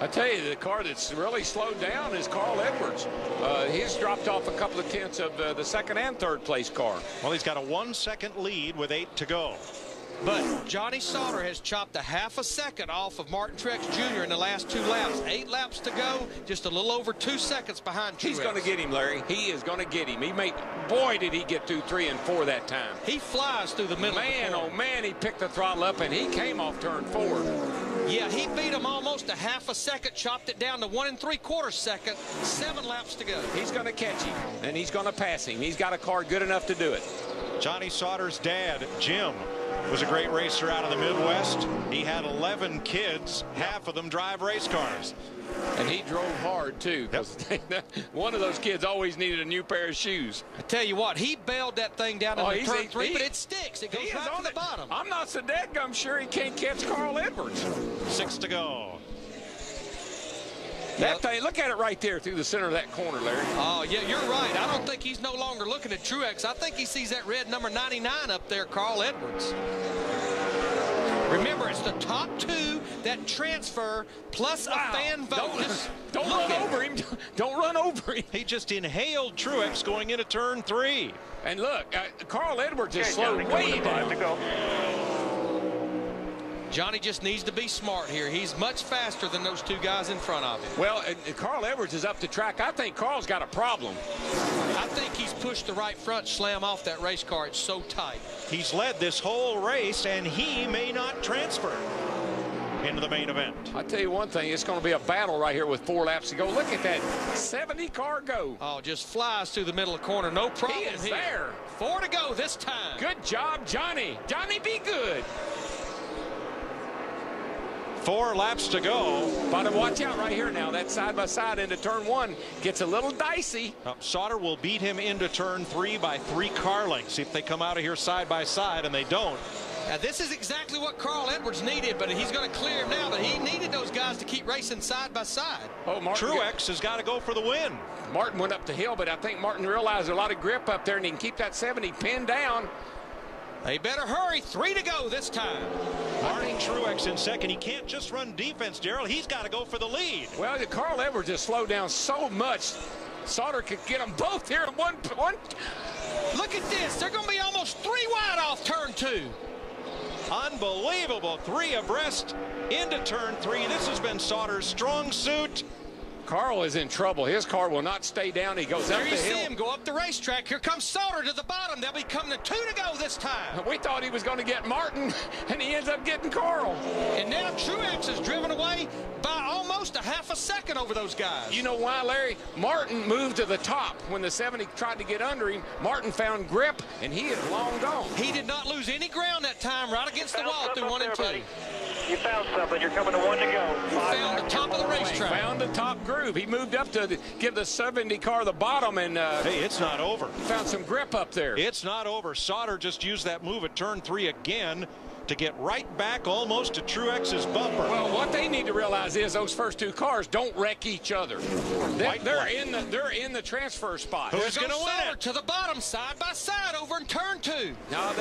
I tell you, the car that's really slowed down is Carl Edwards. He's dropped off a couple of tenths of the second and third place car. Well, he's got a 1 second lead with 8 to go. But Johnny Sauter has chopped a half a second off of Martin Truex Jr. in the last 2 laps. 8 laps to go, just a little over 2 seconds behind Truex. He's going to get him, Larry. He is going to get him. Boy, did he get through 3 and 4 that time. He flies through the middle. Man, oh man, he picked the throttle up and he came off turn 4. Yeah, he beat him almost a half a second, chopped it down to 1 3/4 seconds. 7 laps to go. He's going to catch him, and he's going to pass him. He's got a car good enough to do it. Johnny Sauter's dad, Jim, was a great racer out of the Midwest. He had 11 kids, half of them drive race cars. And he drove hard, too, because one of those kids always needed a new pair of shoes. I tell you what, he bailed that thing down in turn 3, but it sticks. It goes right to the bottom. I'm not so dadgum sure he can't catch Carl Edwards. 6 to go. That thing, look at it right there through the center of that corner, Larry. Oh, yeah, you're right. I don't think he's no longer looking at Truex. I think he sees that red number 99 up there, Carl Edwards. Remember, it's the top 2 that transfer plus a fan vote. Don't run over him. Don't run over him. He just inhaled Truex going into turn 3. And look, Carl Edwards is slowed way down. Johnny just needs to be smart here. He's much faster than those 2 guys in front of him. Well, Carl Edwards is up the track. I think Carl's got a problem. I think he's pushed the right front slam off that race car. It's so tight. He's led this whole race, and he may not transfer into the main event. I'll tell you one thing, it's going to be a battle right here with 4 laps to go. Look at that 70 car go. Oh, just flies through the middle of the corner. No problem. He is here. there. 4 to go this time. Good job, Johnny. Johnny, be good. 4 laps to go. But watch out right here now. That side-by-side into turn 1 gets a little dicey. Sauter will beat him into turn 3 by 3 car lengths. See if they come out of here side-by-side, and they don't. Now, this is exactly what Carl Edwards needed, but he's going to clear him now. But he needed those guys to keep racing side-by-side. Oh, Truex has got to go for the win. Martin went up the hill, but I think Martin realized there's a lot of grip up there, and he can keep that 70 pinned down. They better hurry. 3 to go this time. Martin Truex in second. He can't just run defense, Darrell. He's got to go for the lead. Well, Carl Edwards has slowed down so much. Sauter could get them both here in one. Look at this. They're going to be almost 3 wide off turn 2. Unbelievable. 3 abreast into turn 3. This has been Sauter's strong suit. Carl is in trouble. His car will not stay down. He goes up the hill. There you see him go up the racetrack. Here comes Sauter to the bottom. They'll be coming to 2 to go this time. We thought he was going to get Martin, and he ends up getting Carl. And now Truex is driven away by almost a half a second over those guys. You know why, Larry? Martin moved to the top. When the 70 tried to get under him, Martin found grip, and he is long gone. He did not lose any ground that time, right against the wall through 1 and 2. You found something. You're coming to 1 to go. He found the top of the racetrack. Found the top groove. He moved up to give the 70 car the bottom, and hey, it's not over. Found some grip up there. It's not over. Sauter just used that move at turn 3 again to get right back almost to Truex's bumper. Well, what they need to realize is those first 2 cars don't wreck each other. They're in the transfer spot. Who's going to win it? To the bottom, side by side, over in turn 2. No,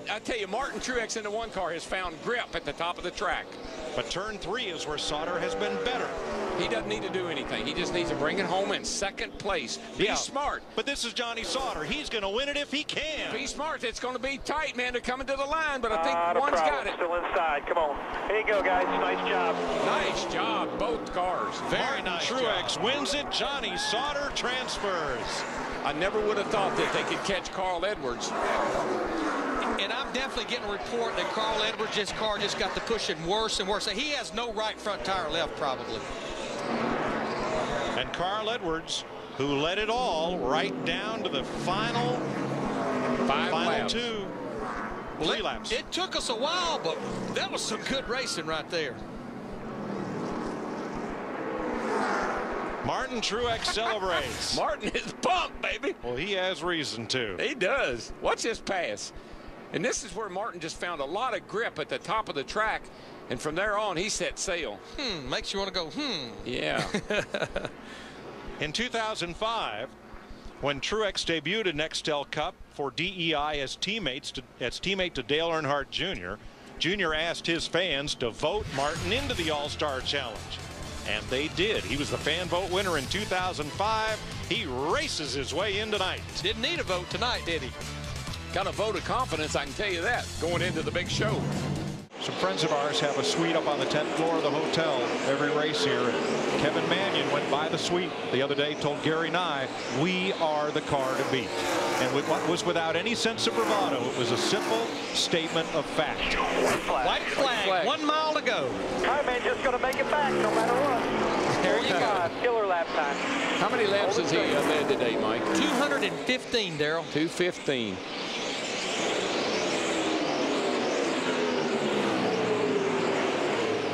I tell you, Martin Truex in the 1 car has found grip at the top of the track. But turn 3 is where Sauter has been better. He doesn't need to do anything. He just needs to bring it home in second place. Be smart. But this is Johnny Sauter. He's going to win it if he can. Be smart. It's going to be tight, man. They're coming to the line, but I think one's got it. Still inside. Come on. Here you go, guys. Nice job. Nice job, both cars. Very nice. Truex wins it. Johnny Sauter transfers. I never would have thought that they could catch Carl Edwards. And I'm definitely getting a report that Carl Edwards' car just got to pushing worse and worse. He has no right front tire left, probably. And Carl Edwards, who led it all right down to the final 3 laps. It took us a while, but that was some good racing right there. Martin Truex celebrates. Martin is pumped, baby. Well, he has reason to. He does. Watch this pass. And this is where Martin just found a lot of grip at the top of the track. And from there on, he set sail. Makes you want to go, Yeah. In 2005, when Truex debuted at Nextel Cup for DEI as teammate to Dale Earnhardt Jr., Jr. asked his fans to vote Martin into the All-Star Challenge. And they did. He was the fan vote winner in 2005. He races his way in tonight. Didn't need a vote tonight, did he? Got a vote of confidence, I can tell you that, going into the big show. Some friends of ours have a suite up on the 10th floor of the hotel every race here. Kevin Mannion went by the suite the other day, told Gary Nye, we are the car to beat. And with what was without any sense of bravado, it was a simple statement of fact. White flag, 1 mile to go. All right, man, just going to make it back no matter what. There you go. Killer lap time. How many laps has he led today, Mike? 215, Darrell. 215.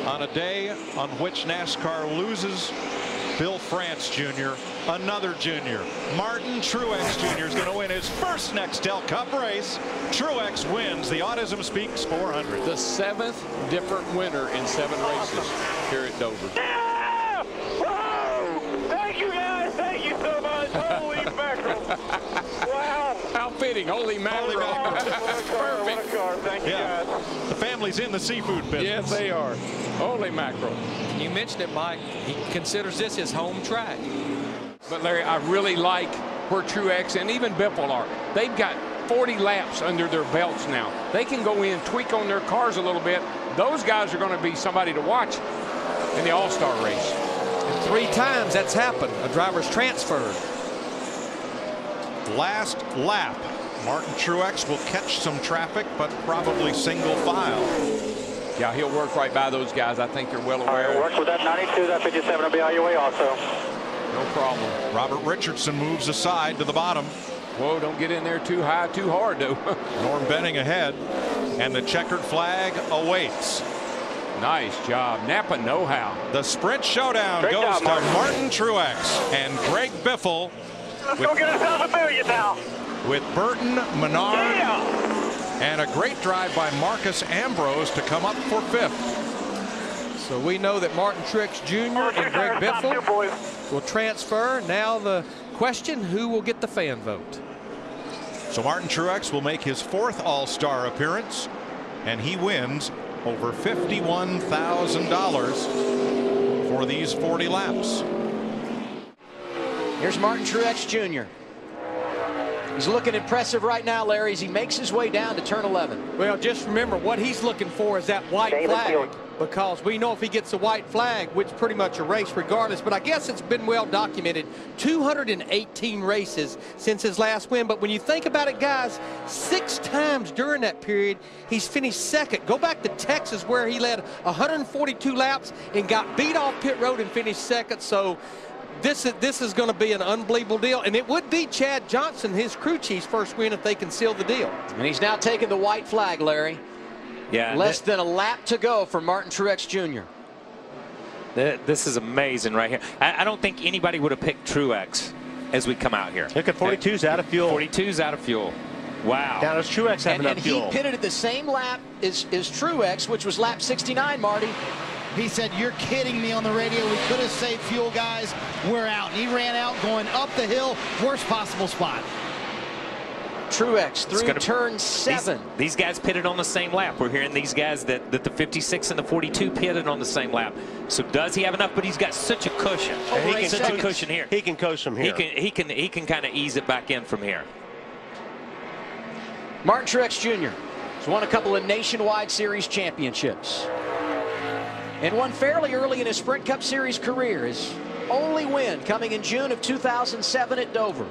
On a day on which NASCAR loses Bill France Jr., another junior, Martin Truex Jr. is going to win his first Nextel Cup race. Truex wins the Autism Speaks 400. The 7th different winner in 7 races here at Dover. Yeah! Whoa! Thank you, guys. Thank you so much. Holy mackerel. Wow. How fitting. Holy mackerel. What a car. Thank you, guys. The family's in the seafood business. Yes, they are. Holy mackerel. You mentioned it, Mike. He considers this his home track. But, Larry, I really like where Truex and even Biffle are. They've got 40 laps under their belts now. They can go in, tweak on their cars a little bit. Those guys are going to be somebody to watch in the All-Star race. And 3 times that's happened. A driver's transferred. Last lap. Martin Truex will catch some traffic, but probably single file. Yeah, he'll work right by those guys. I think they're well aware. All right, work with that 92, that 57 will be on your way also. No problem. Robert Richardson moves aside to the bottom. Whoa, don't get in there too high, too hard, though. Norm Benning ahead, and the checkered flag awaits. Nice job. Napa know-how. The sprint showdown Great goes job, to Martin. Martin Truex and Greg Biffle. Let's go get ourselves a million now. With Burton, Menard, Yeah. and a great drive by Marcus Ambrose to come up for 5th. So we know that Martin Truex Jr. and Greg Biffle will transfer. Now the question, who will get the fan vote? So Martin Truex will make his 4th All-Star appearance, and he wins over $51,000 for these 40 laps. Here's Martin Truex Jr. He's looking impressive right now, Larry, as he makes his way down to turn 11. Well, just remember what he's looking for is that white flag, because we know if he gets a white flag, which pretty much a race regardless, but I guess it's been well documented, 218 races since his last win. But when you think about it, guys, 6 times during that period, he's finished 2nd. Go back to Texas where he led 142 laps and got beat off pit road and finished 2nd. So this is going to be an unbelievable deal, and it would be Chad Johnson, his crew chief's first win if they can seal the deal. And he's now taking the white flag, Larry. Yeah, Less than a lap to go for Martin Truex Jr. This is amazing right here. I don't think anybody would have picked Truex as we come out here. Look at 42's out of fuel. 42's out of fuel. Wow. Down as Truex having enough fuel. And he pitted at the same lap as Truex, which was lap 69, Marty. He said, "You're kidding me," on the radio. "We could have saved fuel, guys. We're out." And he ran out going up the hill, worst possible spot. Truex through turn 7. These guys pitted on the same lap. We're hearing these guys that the 56 and the 42 pitted on the same lap. So does he have enough? But he's got such a cushion. He can such a cushion here. He can coast from here. He can kind of ease it back in from here. Martin Truex Jr. has won a couple of nationwide series championships and won fairly early in his Sprint Cup Series career. His only win coming in June of 2007 at Dover.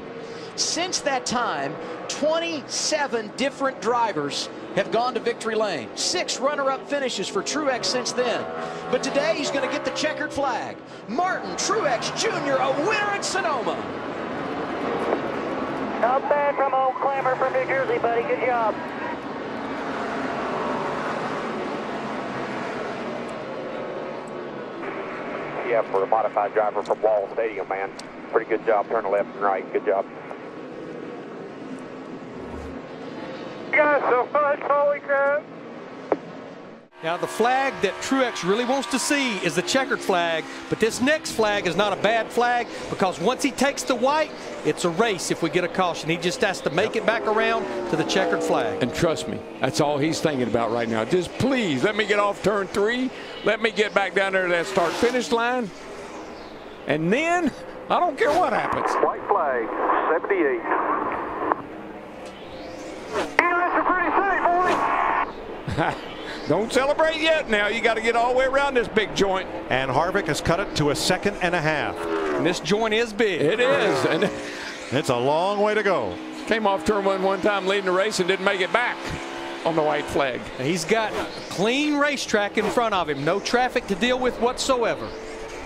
Since that time, 27 different drivers have gone to victory lane. 6 runner-up finishes for Truex since then. But today he's going to get the checkered flag. Martin Truex Jr., a winner at Sonoma. Not bad from old Clammer from New Jersey, buddy. Good job. Yeah, for a modified driver from Wall Stadium, man. Pretty good job turning left and right. Good job. You guys so much, holy crap. Now the flag that Truex really wants to see is the checkered flag, but this next flag is not a bad flag, because once he takes the white, it's a race if we get a caution. He just has to make it back around to the checkered flag. And trust me, that's all he's thinking about right now. Just please let me get off turn 3. Let me get back down there to that start-finish line, And then, I don't care what happens. White flag, 78. Don't celebrate yet now. You got to get all the way around this big joint. And Harvick has cut it to a 2.5 seconds. And this joint is big. It is. And it's a long way to go. Came off turn one time leading the race and didn't make it back on the white flag. He's got a clean racetrack in front of him. No traffic to deal with whatsoever.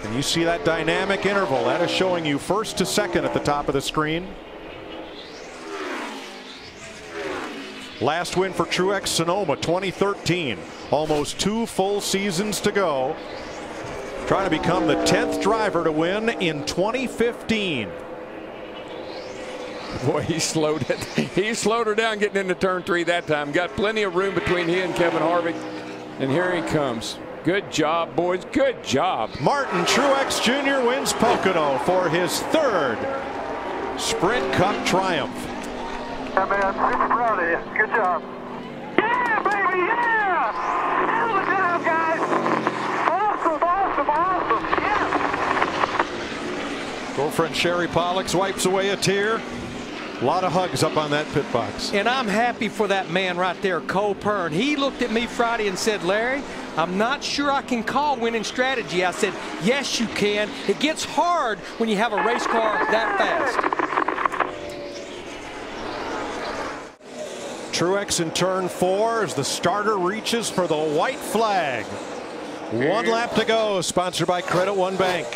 And you see that dynamic interval. That is showing you first to second at the top of the screen. Last win for Truex, Sonoma, 2013. Almost 2 full seasons to go. Trying to become the 10th driver to win in 2015. Boy, he slowed it. He slowed her down getting into turn 3 that time. Got plenty of room between he and Kevin Harvick. And here he comes. Good job, boys. Good job. Martin Truex Jr. wins Pocono for his 3rd Sprint Cup triumph. Yeah, man, I'm super proud of you. Good job. Yeah, baby, yeah! Hell of a job, guys! Awesome, awesome, awesome, yeah! Girlfriend Sherry Pollux wipes away a tear. A lot of hugs up on that pit box. And I'm happy for that man right there, Cole Pern. He looked at me Friday and said, Larry, I'm not sure I can call winning strategy. I said, yes, you can. It gets hard when you have a race car that fast. Truex in turn 4 as the starter reaches for the white flag. 1 lap to go, sponsored by Credit One Bank.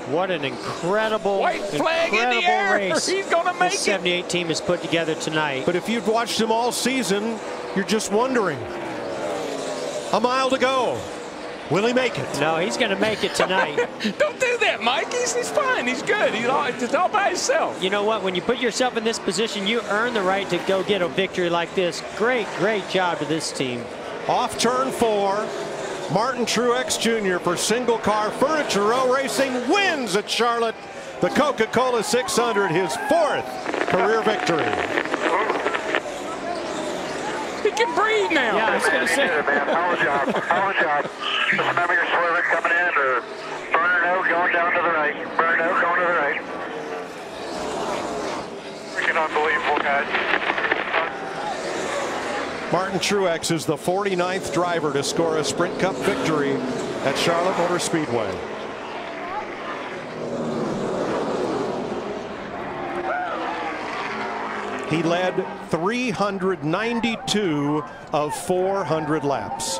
What an incredible, White flag in the air. Race He's going to make the it. 78 team has put together tonight. But if you've watched him all season, you're just wondering. A mile to go. Will he make it? No, he's going to make it tonight. Don't do that, Mike. He's fine. He's good. He's all by himself. You know what? When you put yourself in this position, you earn the right to go get a victory like this. Great job to this team. Off turn 4. Martin Truex Jr. for Single Car Furniture Row Racing wins at Charlotte. The Coca-Cola 600, his 4th career victory. He can breathe now. Yeah, I was going to say. Man, hell of a job, hell of a job. Just remember your swerving coming in, or burn out, going down to the right. Burn out, going to the right. Freaking unbelievable, guys. Martin Truex is the 49th driver to score a Sprint Cup victory at Charlotte Motor Speedway. He led 392 of 400 laps.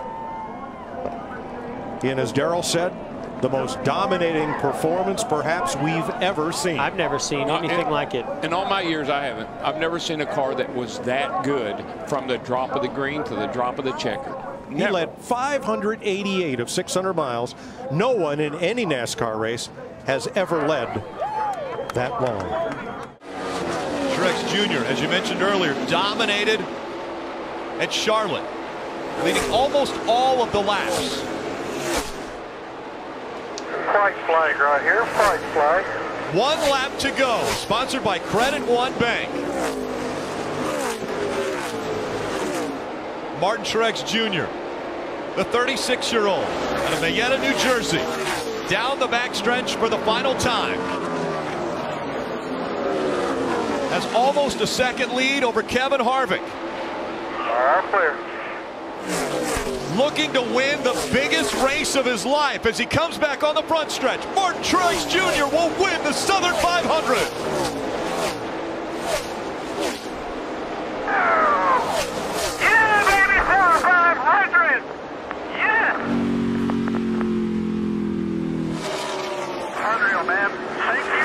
And as Darrell said, the most dominating performance perhaps we've ever seen. I've never seen anything like it. In all my years, I haven't. I've never seen a car that was that good from the drop of the green to the drop of the checkered. He led 588 of 600 miles. No one in any NASCAR race has ever led that long. Truex Jr., as you mentioned earlier, dominated at Charlotte, leading almost all of the laps. White flag right here, white flag. 1 lap to go, sponsored by Credit One Bank. Martin Truex Jr., the 36-year-old out of Mayetta, New Jersey, down the backstretch for the final time. Has almost a 2nd lead over Kevin Harvick. Clear. Looking to win the biggest race of his life as he comes back on the front stretch. Martin Truex Jr. will win the Southern 500. Yeah, baby, Southern 500. Yeah. Unreal, man. Thank you.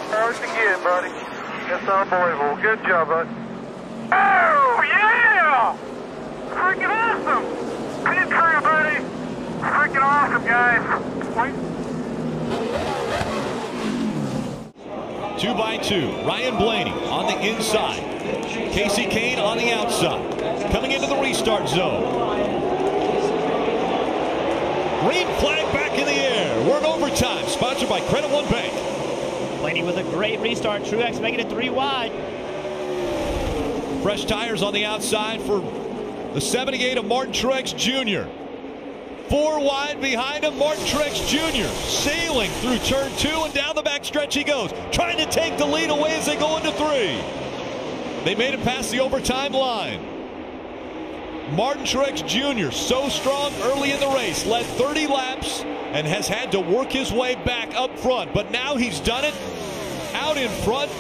Hard to get, buddy. That's unbelievable. Good job, bud. Oh, yeah! Freaking awesome! Pit crew, buddy! Freaking awesome, guys! Wait. 2 by 2, Ryan Blaney on the inside. Casey Kane on the outside. Coming into the restart zone. Green flag back in the air. We're in overtime, sponsored by Credit One Bank. Blaney with a great restart. Truex making it 3 wide. Fresh tires on the outside for the 78 of Martin Truex Jr. 4 wide behind him. Martin Truex Jr. sailing through turn 2 and down the backstretch he goes, trying to take the lead away as they go into 3. They made it past the overtime line. Martin Truex Jr. so strong early in the race, led 30 laps and has had to work his way back up front. But now he's done it out in front.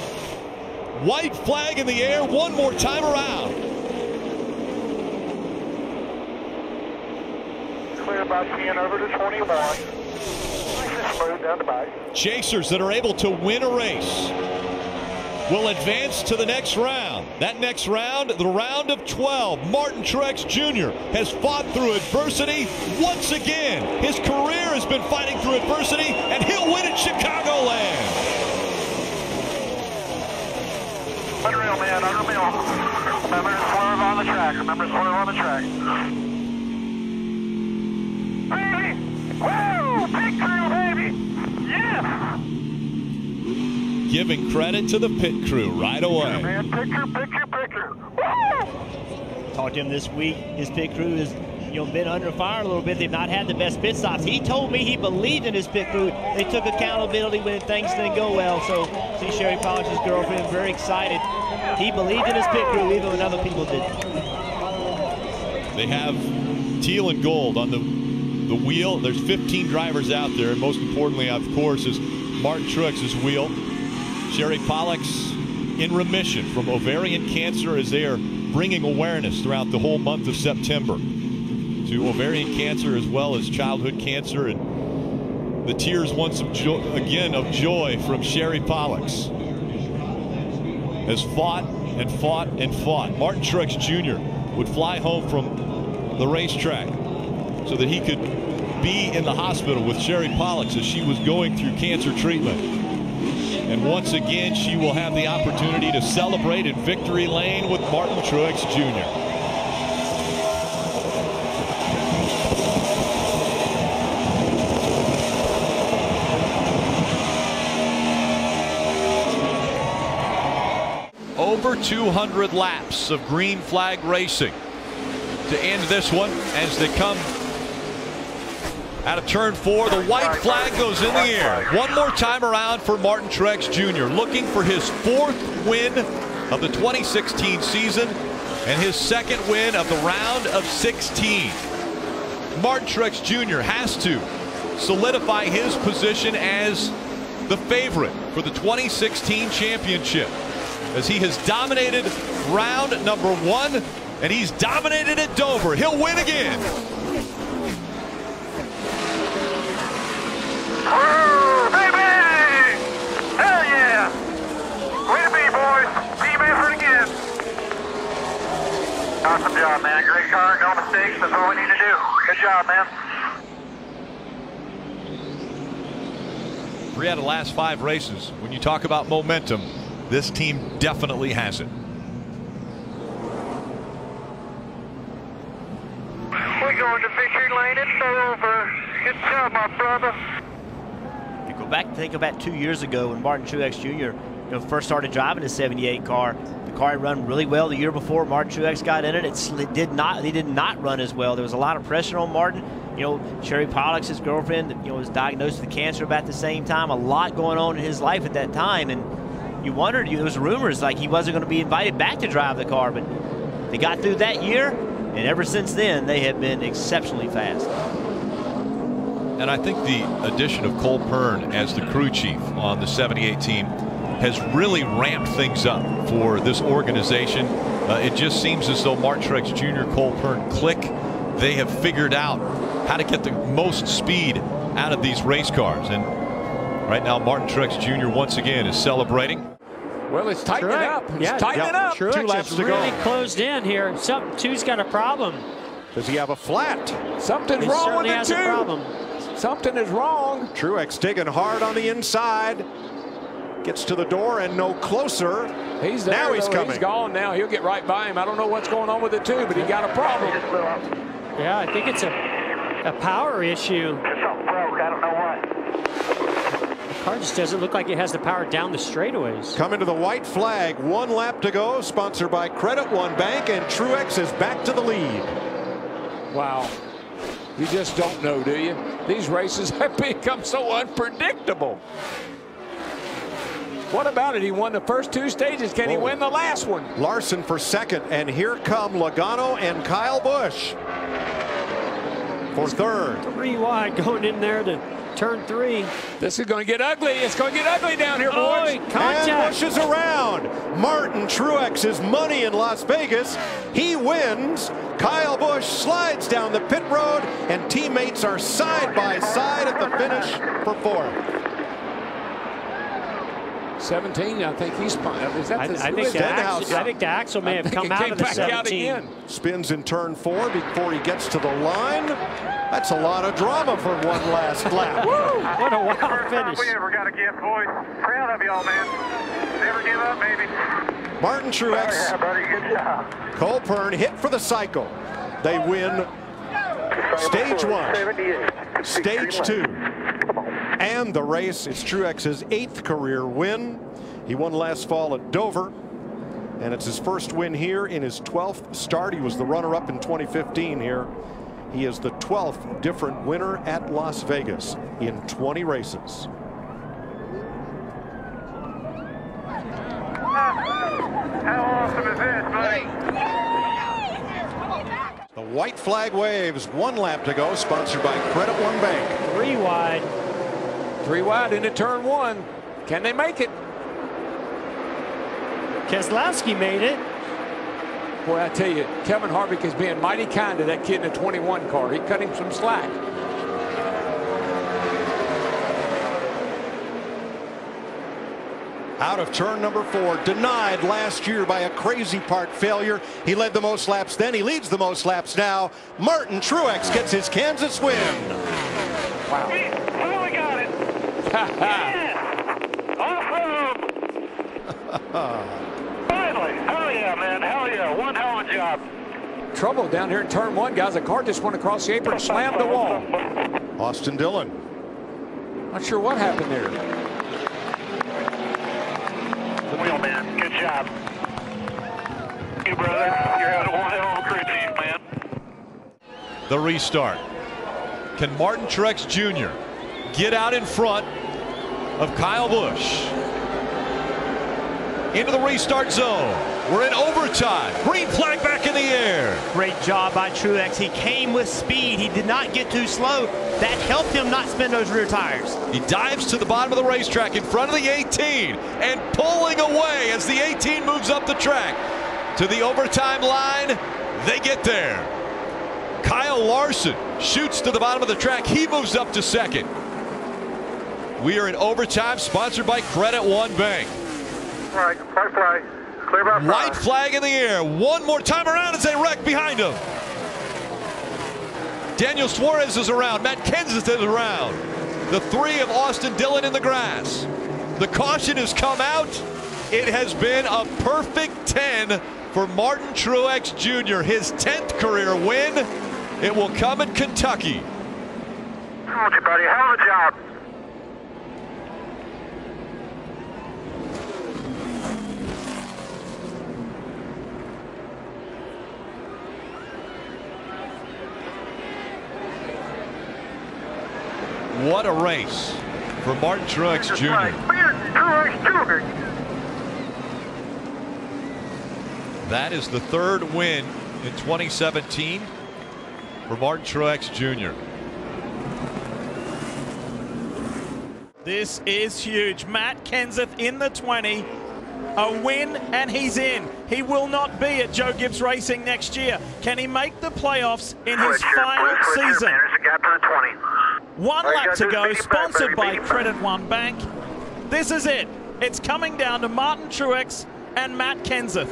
White flag in the air one more time around. Clear about 10 over to 21. Nice and smooth down the back. Chasers that are able to win a race will advance to the next round. That next round, the round of 12. Martin Truex Jr. has fought through adversity once again. His career has been fighting through adversity, and he'll win at Chicagoland. Unreal, man, unreal. Remember to swerve on the track. Remember to swerve on the track. Baby! Woo! Pit crew, baby! Yes! Giving credit to the pit crew right away. Man, pit crew. Woo! Talked to him this week. His pit crew has been under fire a little bit. They've not had the best pit stops. He told me he believed in his pit crew. They took accountability when things didn't go well. So see Sherry Pollock's girlfriend very excited. He believed in his pit crew even when other people didn't. They have teal and gold on the wheel. There's 15 drivers out there, and most importantly, of course, is Martin Truex's wheel. Sherry Pollock's in remission from ovarian cancer as they are bringing awareness throughout the whole month of September to ovarian cancer as well as childhood cancer. And the tears once again of joy from Sherry Pollock's has fought and fought and fought. Martin Truex Jr. would fly home from the racetrack so that he could be in the hospital with Sherry Pollock as she was going through cancer treatment. And once again, she will have the opportunity to celebrate in victory lane with Martin Truex Jr. Over 200 laps of green flag racing to end this one as they come out of turn 4. The white flag goes in the air. One more time around for Martin Truex Jr. looking for his 4th win of the 2016 season and his 2nd win of the round of 16. Martin Truex Jr. has to solidify his position as the favorite for the 2016 championship as he has dominated round number 1 and he's dominated at Dover. He'll win again. Woo, baby! Hell yeah! Way to be, boys. Team effort again. Awesome job, man. Great car, no mistakes. That's all we need to do. Good job, man. 3 out of the last 5 races. When you talk about momentum, this team definitely has it. We're going to victory lane. It's over. Good job, my brother. Think about 2 years ago when Martin Truex Jr. First started driving his '78 car. The car had run really well the year before Martin Truex got in it. It did not run as well. There was a lot of pressure on Martin. Sherry Pollock's his girlfriend, was diagnosed with cancer about the same time. A lot going on in his life at that time, and you wondered. There was rumors like he wasn't going to be invited back to drive the car, but they got through that year, and ever since then they have been exceptionally fast. And I think the addition of Cole Pern as the crew chief on the 78 team has really ramped things up for this organization. It just seems as though Martin Truex Jr., Cole Pern click. They have figured out how to get the most speed out of these race cars. And right now, Martin Truex Jr. once again is celebrating. Well, it's tightening up. It's tightening up. Truex 2 laps is to really go. closed in here. Two's got a problem. Does he have a flat? Something's He wrong certainly with has the a 2. problem. Something is wrong. Truex digging hard on the inside. Gets to the door and no closer. He's there. Now he's though. coming. He's gone now. He'll get right by him. I don't know what's going on with the 2, but he got a problem. Yeah, I think it's a power issue. Something broke. I don't know what. The car just doesn't look like it has the power down the straightaways. Coming to the white flag. 1 lap to go. Sponsored by Credit One Bank, and Truex is back to the lead. Wow. You just don't know, do you? These races have become so unpredictable. What about it? He won the first 2 stages. Can he win the last one? Larson for second, and here come Logano and Kyle Busch for third. 3 wide going in there to turn 3. This is going to get ugly. It's going to get ugly down here, boys. And Busch is around. Martin Truex is money in Las Vegas. He wins. Kyle Busch slides down the pit road, and teammates are side by side at the finish for 4th. 17, I think he's fine. Is that the I think the axle may have come out of the 17. Spins in turn 4 before he gets to the line. That's a lot of drama for one last lap. Woo! What a wild finish. We ever got a gift, boys. Proud of y'all, man. Never give up, baby. Martin Truex. Yeah, buddy, good job. Cole Pern hit for the cycle. They win stage 1, stage 2, and the race. It's Truex's 8th career win. He won last fall at Dover, and it's his first win here in his 12th start. He was the runner-up in 2015 here. He is the 12th different winner at Las Vegas in 20 races. How awesome is this, buddy? The white flag waves. 1 lap to go, sponsored by Credit One Bank. 3 wide. 3 wide into turn 1. Can they make it? Keselowski made it. Boy, I tell you, Kevin Harvick is being mighty kind to that kid in the 21 car. He cut him some slack. Out of turn number 4, denied last year by a crazy part failure. He led the most laps then. He leads the most laps now. Martin Truex gets his Kansas win. Wow. We got it. Yeah. Awesome. Finally. Hell yeah, man. Hell yeah. One hell of a job. Trouble down here in turn 1, guys. The car just went across the apron and slammed the wall. Austin Dillon. Not sure what happened there. Wheel, man. Good job. You, brother. You're having one hell of a crew team, man. The restart. Can Martin Truex Jr. get out in front of Kyle Busch? Into the restart zone. We're in overtime. Green flag back in the air. Great job by Truex. He came with speed. He did not get too slow. That helped him not spin those rear tires. He dives to the bottom of the racetrack in front of the 18 and pulling away as the 18 moves up the track to the overtime line. They get there. Kyle Larson shoots to the bottom of the track. He moves up to second. We are in overtime, sponsored by Credit One Bank. All right, white flag. Clear by 5. White flag in the air. One more time around as they wreck behind him. Daniel Suarez is around. Matt Kenseth is around. The 3 of Austin Dillon in the grass. The caution has come out. It has been a perfect 10 for Martin Truex Jr. His 10th career win. It will come in Kentucky. Told you, buddy. Hell of a job. What a race for Martin Truex Jr. That is the 3rd win in 2017 for Martin Truex Jr. This is huge. Matt Kenseth in the 20. A win and he's in. He will not be at Joe Gibbs Racing next year. Can he make the playoffs in his final season? 1 lap to go, sponsored by Credit One Bank. This is it. It's coming down to Martin Truex and Matt Kenseth.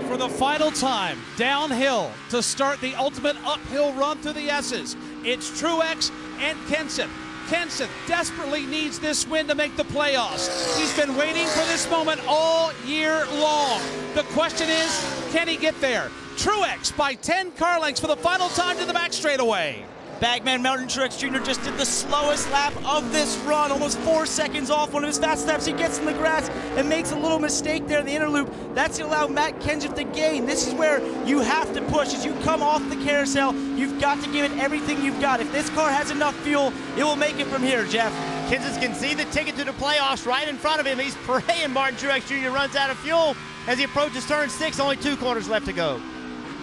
For the final time, downhill to start the ultimate uphill run through the S's. It's Truex and Kenseth. Kenseth desperately needs this win to make the playoffs. He's been waiting for this moment all year long. The question is, can he get there? Truex by 10 car lengths for the final time to the back straightaway. Bagman Martin Truex Jr. just did the slowest lap of this run, almost 4 seconds off one of his fast laps. He gets in the grass and makes a little mistake there in the inner loop. That's to allow Matt Kenseth to gain. This is where you have to push. As you come off the carousel, you've got to give it everything you've got. If this car has enough fuel, it will make it from here, Jeff. Kenseth can see the ticket to the playoffs right in front of him. He's praying Martin Truex Jr. runs out of fuel as he approaches turn 6. Only 2 corners left to go.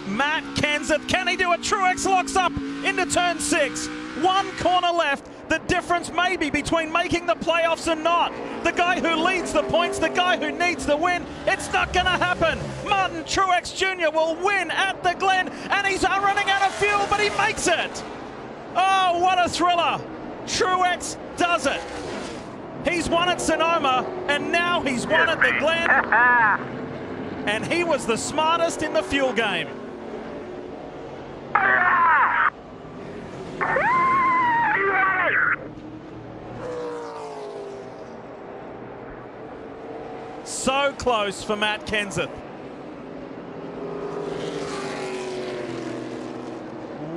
Matt Kenseth, can he do it? Truex locks up into turn 6. 1 corner left. The difference maybe between making the playoffs and not. The guy who leads the points, the guy who needs the win. It's not going to happen. Martin Truex Jr. will win at the Glen, and he's running out of fuel, but he makes it. Oh, what a thriller. Truex does it. He's won at Sonoma, and now he's won at the Glen. And he was the smartest in the fuel game. So close for Matt Kenseth.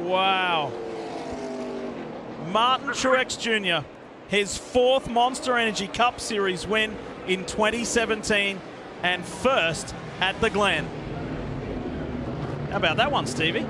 Wow. Martin Truex Jr., his 4th Monster Energy Cup Series win in 2017 and 1st at the Glen. How about that one, Stevie?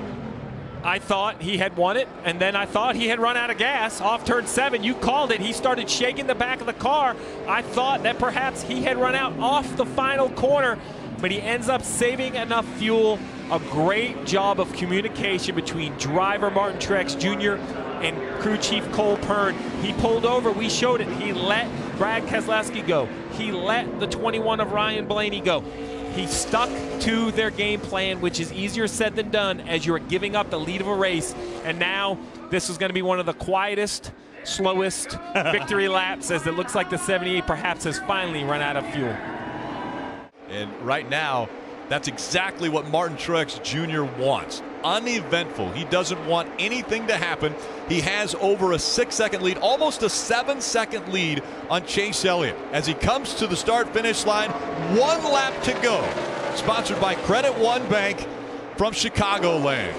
I thought he had won it, and then I thought he had run out of gas off turn 7. You called it. He started shaking the back of the car. I thought that perhaps he had run out off the final corner, but he ends up saving enough fuel. A great job of communication between driver Martin Truex Jr. and crew chief Cole Pern. He pulled over. We showed it. He let Brad Keselowski go. He let the 21 of Ryan Blaney go. He stuck to their game plan, which is easier said than done as you're giving up the lead of a race. And now this is going to be one of the quietest, slowest victory laps, as it looks like the 78 perhaps has finally run out of fuel. And right now, that's exactly what Martin Truex Jr. wants. Uneventful. He doesn't want anything to happen. He has over a 6-second lead, almost a 7-second lead on Chase Elliott as he comes to the start-finish line. 1 lap to go. Sponsored by Credit One Bank from Chicagoland.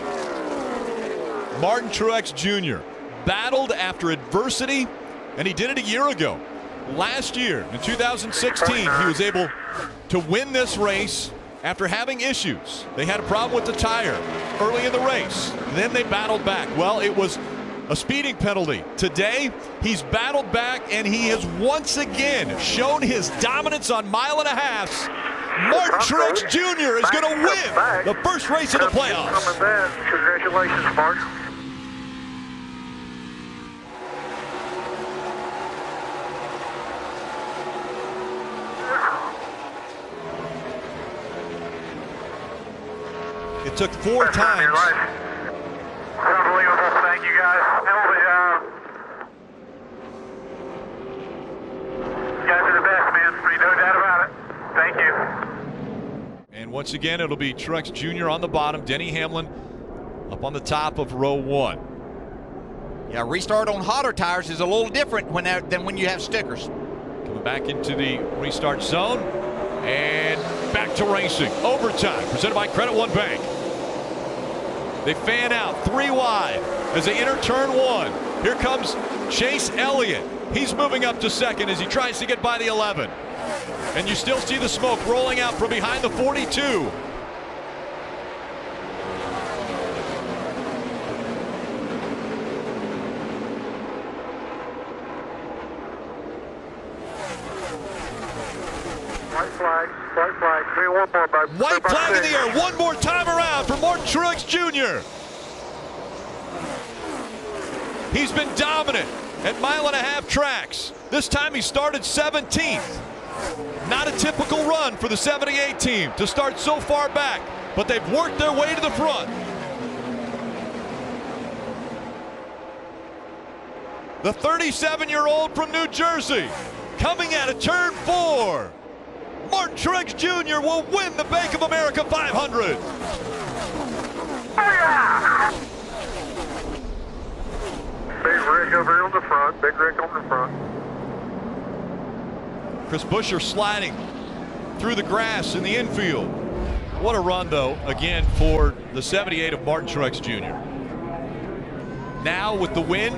Martin Truex Jr. battled after adversity, and he did it a year ago. Last year, in 2016, he was able to win this race after having issues. They had a problem with the tire early in the race. Then they battled back. Well, it was a speeding penalty. Today, he's battled back, and he has once again shown his dominance on 1.5 miles. Martin Truex Jr. is going to win the first race of the playoffs. Congratulations, Martin. It took 4 times. Unbelievable. Thank you, guys. Hell of a job. You guys are the best, man. No doubt about it. Thank you. And once again, it'll be Truex Jr. on the bottom, Denny Hamlin up on the top of row 1. Yeah, restart on hotter tires is a little different than when you have stickers. Coming back into the restart zone and back to racing. Overtime presented by Credit One Bank. They fan out 3 wide as they enter turn 1. Here comes Chase Elliott. He's moving up to 2nd as he tries to get by the 11. And you still see the smoke rolling out from behind the 42. White flag, maybe one more, baby. White flag in the air, one more time around for Martin Truex Jr. He's been dominant at 1.5 mile tracks. This time he started 17th. Not a typical run for the 78 team to start so far back, but they've worked their way to the front. The 37-year-old from New Jersey coming out of turn 4. Martin Truex Jr. will win the Bank of America 500. Big Rick over here on the front. Big Rick on the front. Chris Buescher sliding through the grass in the infield. What a run, though, again, for the 78 of Martin Truex Jr. now with the win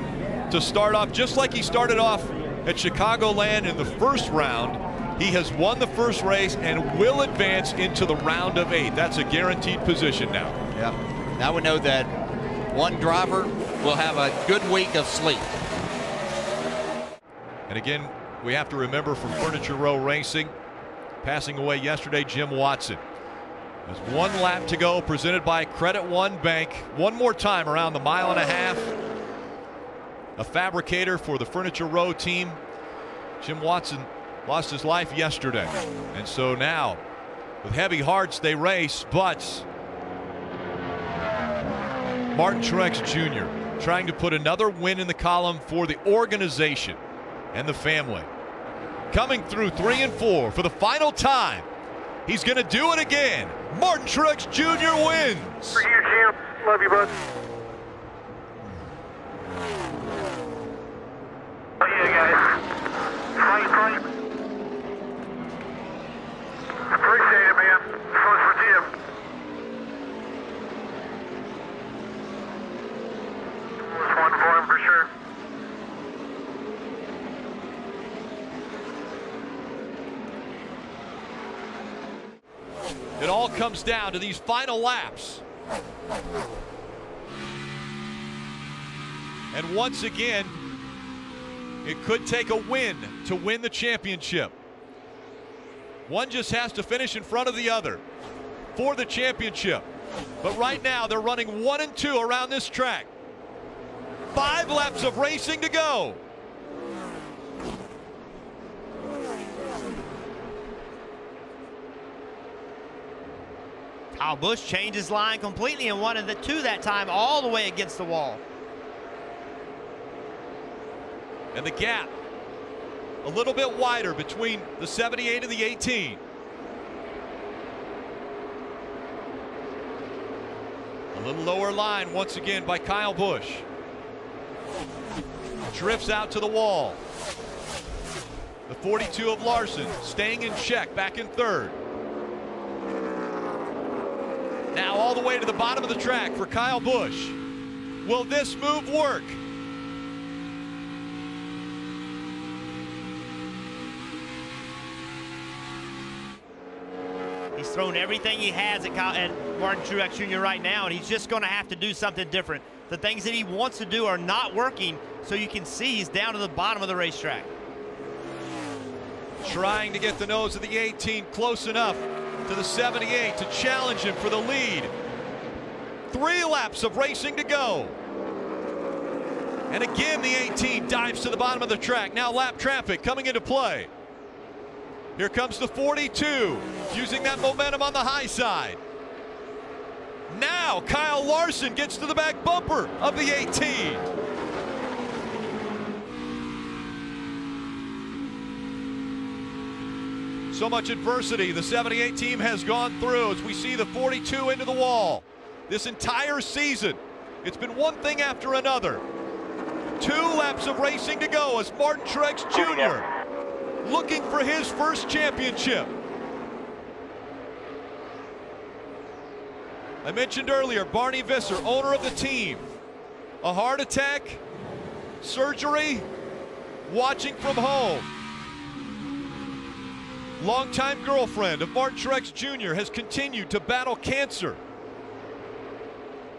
to start off just like he started off at Chicagoland in the first round. He has won the first race and will advance into the round of 8. That's a guaranteed position now. Yeah. Now we know that one driver will have a good week of sleep. And again, we have to remember from Furniture Row Racing, passing away yesterday, Jim Watson. There's 1 lap to go, presented by Credit One Bank. One more time around the 1.5 miles. A fabricator for the Furniture Row team. Jim Watson lost his life yesterday. And so now, with heavy hearts, they race, but Martin Truex Jr. trying to put another win in the column for the organization and the family. Coming through 3 and 4 for the final time. He's going to do it again. Martin Truex Jr. wins. For you, Jim. Love you, bud. Oh, yeah, guys. Fight. Appreciate it, man. This one's for Jim. This one for him for sure. It all comes down to these final laps. And once again, it could take a win to win the championship. One just has to finish in front of the other for the championship. But right now, they're running 1 and 2 around this track. 5 laps of racing to go. Kyle Busch changed his line completely and wanted the 2 that time all the way against the wall. And the gap a little bit wider between the 78 and the 18. A little lower line once again by Kyle Busch. Drifts out to the wall. The 42 of Larson staying in check back in 3rd. Now all the way to the bottom of the track for Kyle Busch. Will this move work? He's thrown everything he has at Martin Truex Jr. right now, and he's just going to have to do something different. The things that he wants to do are not working, so you can see he's down to the bottom of the racetrack. Trying to get the nose of the 18 close enough to the 78 to challenge him for the lead. 3 laps of racing to go. And again, the 18 dives to the bottom of the track. Now lap traffic coming into play. Here comes the 42, using that momentum on the high side. Now Kyle Larson gets to the back bumper of the 18. So much adversity the 78 team has gone through as we see the 42 into the wall. This entire season, it's been one thing after another. 2 laps of racing to go as Martin Truex Jr. looking for his first championship. I mentioned earlier, Barney Visser, owner of the team. A heart attack, surgery, watching from home. Longtime girlfriend of Martin Truex Jr. has continued to battle cancer.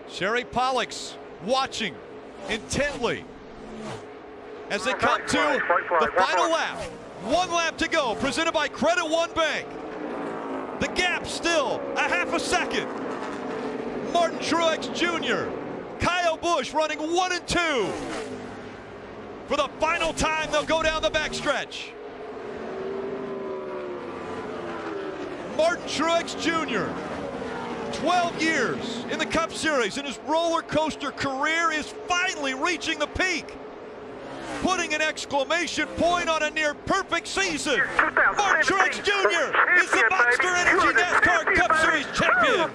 Sherry Pollock's watching intently as they come to the final lap. 1 lap to go, presented by Credit One Bank. The gap still a half a second. Martin Truex Jr., Kyle Busch running 1 and 2. For the final time, they'll go down the backstretch. Martin Truex Jr., 12 years in the Cup Series, and his roller coaster career is finally reaching the peak, putting an exclamation point on a near perfect season. Martin Truex Jr. is the Monster Energy NASCAR Cup Series champion.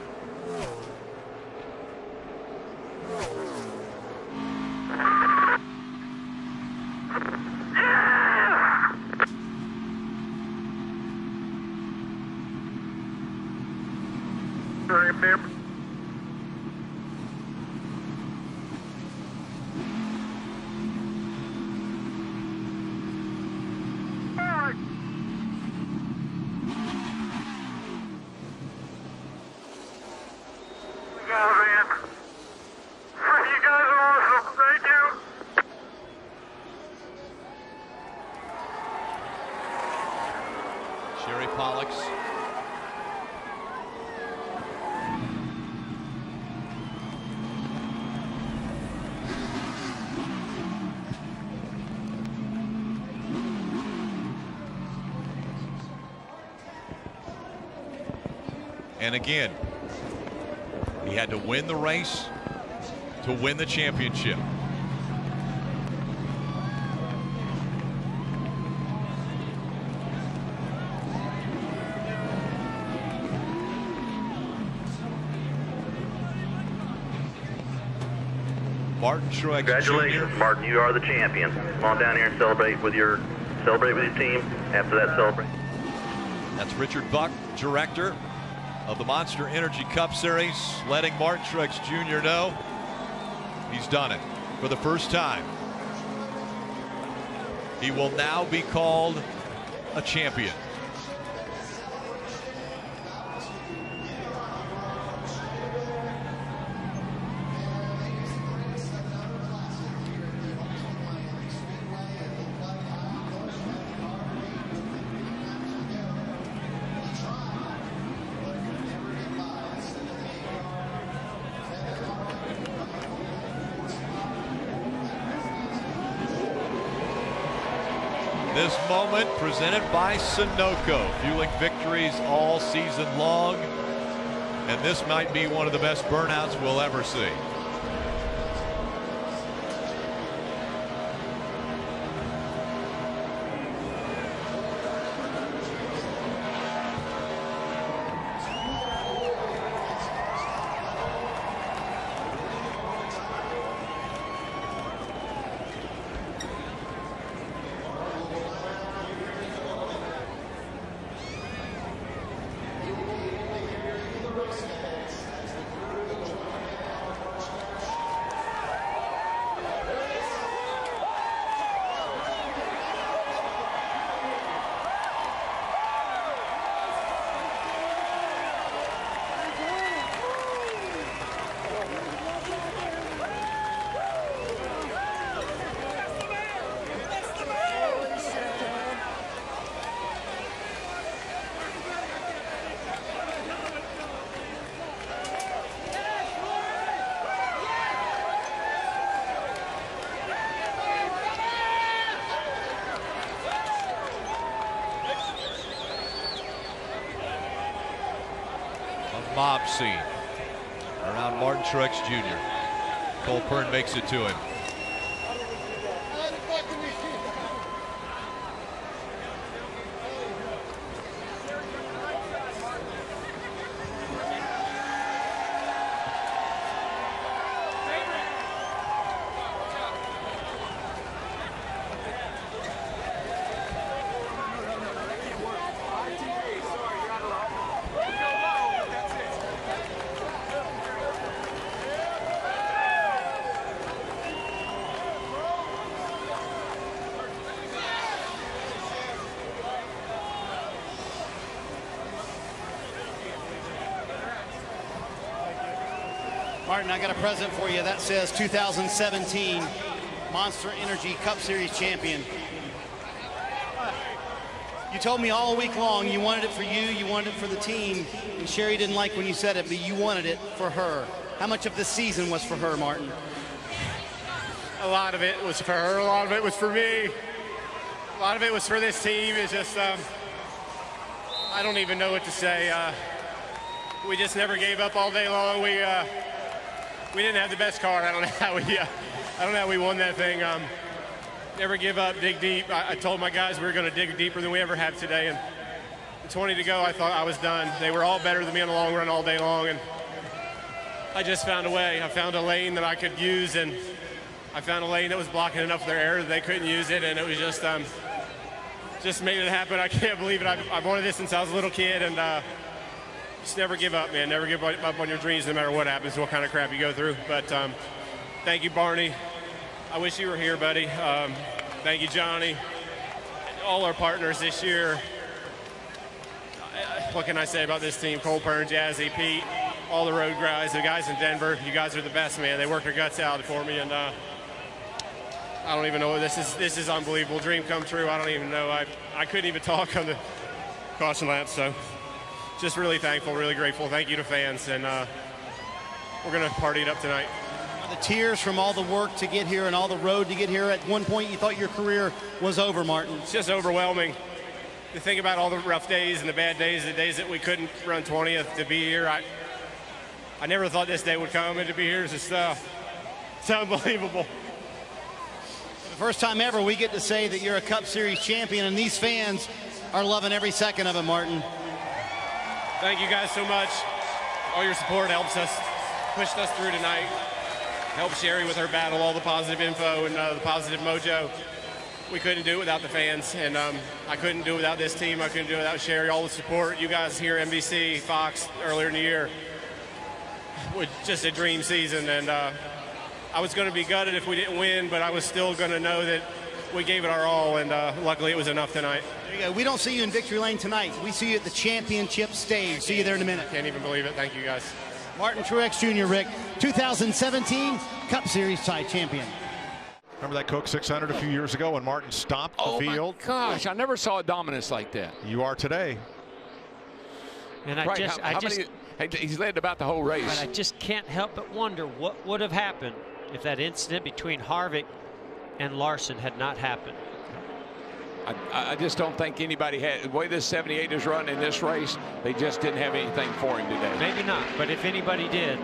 guys, man. You guys are awesome. Thank you. Sherry Pollux. And again, he had to win the race to win the championship. Martin Truex. Congratulations, Jr. Martin. You are the champion. Come on down here and celebrate with your team. After that, celebrate. That's Richard Buck, director of the Monster Energy Cup Series, letting Martin Truex Jr. know he's done it for the first time. He will now be called a champion. This moment presented by Sunoco, fueling victories all season long. And this might be one of the best burnouts we'll ever see. Mob scene around Martin Truex Jr. Cole Pearn makes it to him. Martin, I got a present for you that says 2017 Monster Energy Cup Series champion. You told me all week long you wanted it for you wanted it for the team, and Sherry didn't like when you said it, but you wanted it for her. How much of the season was for her, Martin? A lot of it was for her, a lot of it was for me. A lot of it was for this team. It's just, I don't even know what to say. We just never gave up all day long. We didn't have the best car. I don't know how we won that thing. Never give up, dig deep. I told my guys we were going to dig deeper than we ever have today. And 20 to go, I thought I was done. They were all better than me in the long run all day long. And I just found a way. I found a lane that I could use, and I found a lane that was blocking enough of their air that they couldn't use it. And it was just made it happen. I can't believe it. I've wanted this since I was a little kid, and just never give up, man. Never give up on your dreams, no matter what happens, what kind of crap you go through. But thank you, Barney. I wish you were here, buddy. Thank you, Johnny. All our partners this year. What can I say about this team? Cole Pearn, Jazzy, Pete, all the road guys, the guys in Denver. You guys are the best, man. They worked their guts out for me, and I don't even know. This is unbelievable. Dream come true. I don't even know. I couldn't even talk on the caution lap. So just really thankful, really grateful. Thank you to fans, and we're gonna party it up tonight. The tears from all the work to get here and all the road to get here. At one point, you thought your career was over, Martin. It's just overwhelming to think about all the rough days and the bad days, the days that we couldn't run 20th. To be here, I never thought this day would come, and to be here is just it's unbelievable. For the first time ever, we get to say that you're a Cup Series champion, and these fans are loving every second of it, Martin. Thank you guys so much. All your support helps us, pushed us through tonight. Helped Sherry with her battle, all the positive info and the positive mojo. We couldn't do it without the fans, and I couldn't do it without this team. I couldn't do it without Sherry. All the support, you guys here, NBC, Fox, earlier in the year, was just a dream season. And I was going to be gutted if we didn't win, but I was still going to know that we gave it our all, and luckily it was enough tonight. There you go. We don't see you in victory lane tonight. We see you at the championship stage. See you there in a minute. Can't even believe it. Thank you, guys. Martin Truex Jr., Rick, 2017 Cup Series tie champion. Remember that Coke 600 a few years ago when Martin stomped the field? Oh, my gosh. I never saw a dominance like that. You are today. And he's led about the whole race. But I just can't help but wonder what would have happened if that incident between Harvick and Larson had not happened. I just don't think anybody had, the way this 78 is run in this race, they just didn't have anything for him today. Maybe not, but if anybody did.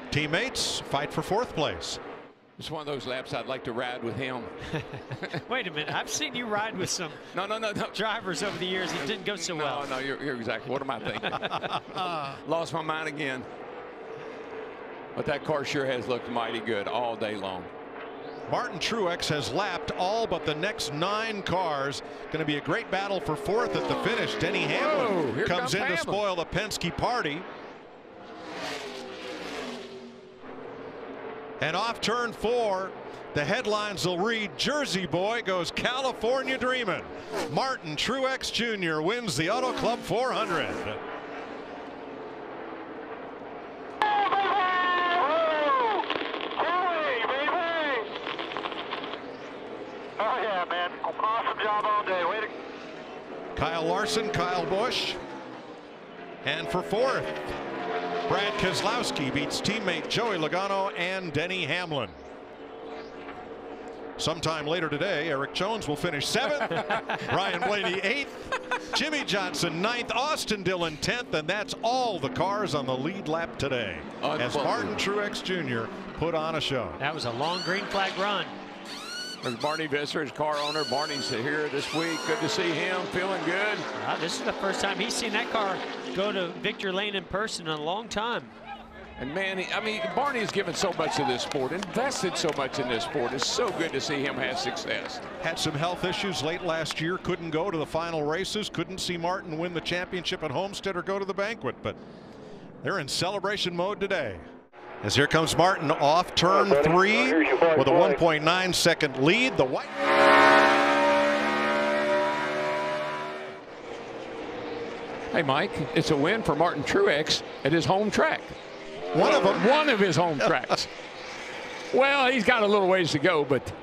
Teammates fight for fourth place. It's one of those laps I'd like to ride with him. Wait a minute, I've seen you ride with some no. drivers over the years. It didn't go so well. No, you're exactly. What am I thinking? Lost my mind again. But that car sure has looked mighty good all day long. Martin Truex has lapped all but the next 9 cars. Going to be a great battle for fourth at the finish. Denny Hamlin comes in to spoil the Penske party. And off turn 4, the headlines will read, Jersey boy goes California dreaming. Martin Truex Jr. wins the Auto Club 400. Oh, yeah, man. Awesome job all day. Way to... Kyle Larson, Kyle Busch. And for fourth, Brad Keselowski beats teammate Joey Logano and Denny Hamlin. Sometime later today, Eric Jones will finish 7th, Ryan Blaney 8th, Jimmy Johnson 9th, Austin Dillon 10th, and that's all the cars on the lead lap today as Martin Truex Jr. put on a show. That was a long green flag run. There's Barney Visser, his car owner. Barney's here this week. Good to see him. Feeling good. This is the first time he's seen that car go to victory lane in person in a long time. And man, Barney has given so much to this sport, invested so much in this sport. It's so good to see him have success. Had some health issues late last year. Couldn't go to the final races. Couldn't see Martin win the championship at Homestead or go to the banquet. But they're in celebration mode today. As here comes Martin off turn 3 with a 1.9 second lead. The white. Hey, Mike, it's a win for Martin Truex at his home track. One of them. One of his home tracks. Well, he's got a little ways to go, but.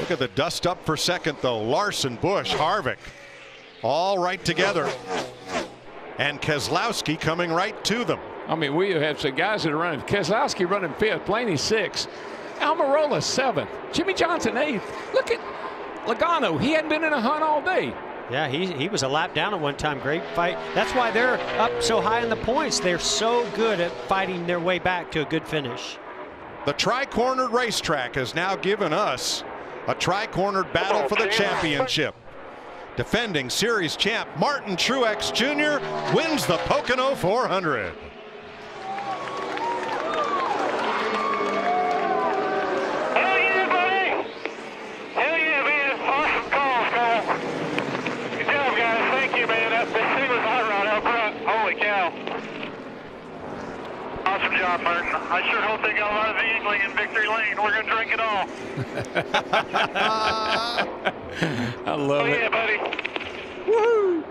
Look at the dust up for second, though. Larson, Busch, Harvick, all right together. And Keselowski coming right to them. I mean, we have some guys that are running. Keselowski running 5th, Blaney 6th, Almirola 7th, Jimmy Johnson 8th. Look at Logano. He hadn't been in a hunt all day. Yeah, he was a lap down at one time. Great fight. That's why they're up so high in the points. They're so good at fighting their way back to a good finish. The tri-cornered racetrack has now given us a tri-cornered battle for the championship. Defending series champ Martin Truex Jr. wins the Pocono 400. Awesome job, Martin. I sure hope they got a lot of Yingling in victory lane. We're going to drink it all. I love it. Yeah, buddy. Woo!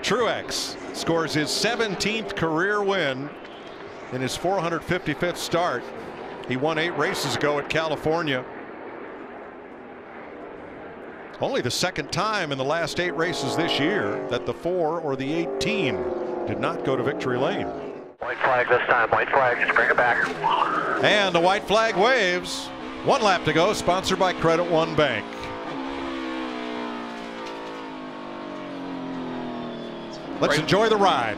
Truex scores his 17th career win in his 455th start. He won 8 races ago at California. Only the second time in the last 8 races this year that the 4 or the 18 did not go to victory lane. White flag this time. White flag. Just bring it back. And the white flag waves. 1 lap to go. Sponsored by Credit One Bank. Let's enjoy the ride.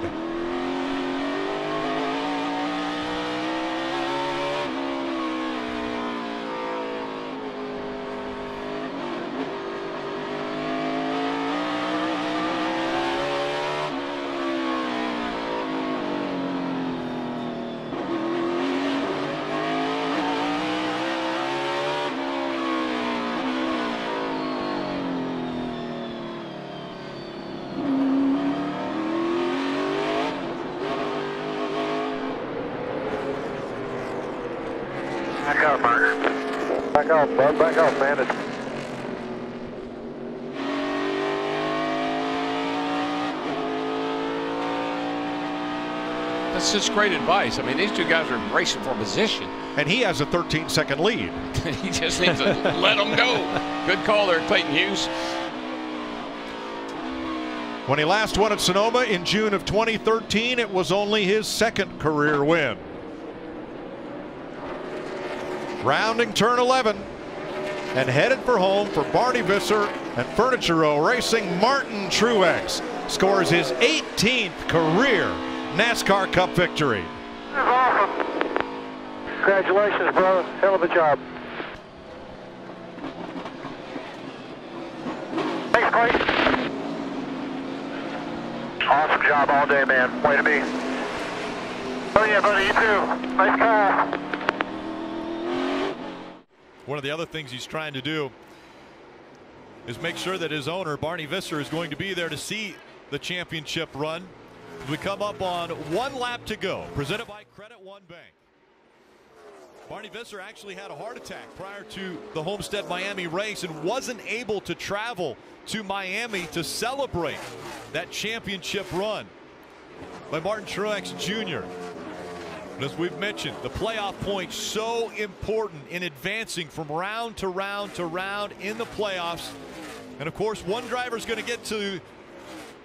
Back up, Mark. Back off, bud. Back off, man. That's just great advice. I mean, these two guys are racing for position. And he has a 13-second lead. He just needs to let them go. Good call there, Clayton Hughes. When he last won at Sonoma in June of 2013, it was only his 2nd career win. Rounding turn 11 and headed for home for Barney Visser and Furniture Row Racing. Martin Truex scores his 18th career NASCAR Cup victory. That's awesome. Congratulations, brother. Hell of a job. Thanks, Clay. Awesome job all day, man. Way to be. Oh, yeah, buddy. You too. Nice call. One of the other things he's trying to do is make sure that his owner, Barney Visser, is going to be there to see the championship run. We come up on 1 lap to go, presented by Credit One Bank. Barney Visser actually had a heart attack prior to the Homestead Miami race and wasn't able to travel to Miami to celebrate that championship run by Martin Truex Jr. As we've mentioned, the playoff points so important in advancing from round to round to round in the playoffs. And of course, one driver is going to get to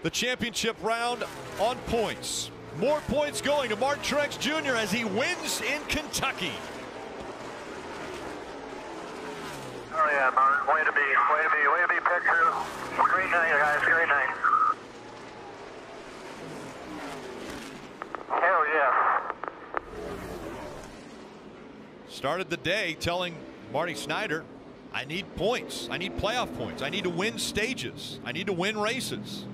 the championship round on points. More points going to Martin Truex Jr. as he wins in Kentucky. Oh yeah, Martin. Way to be picture. Great night, guys. Great night. Hell yeah. Started the day telling Marty Snyder, I need points. I need playoff points. I need to win stages. I need to win races.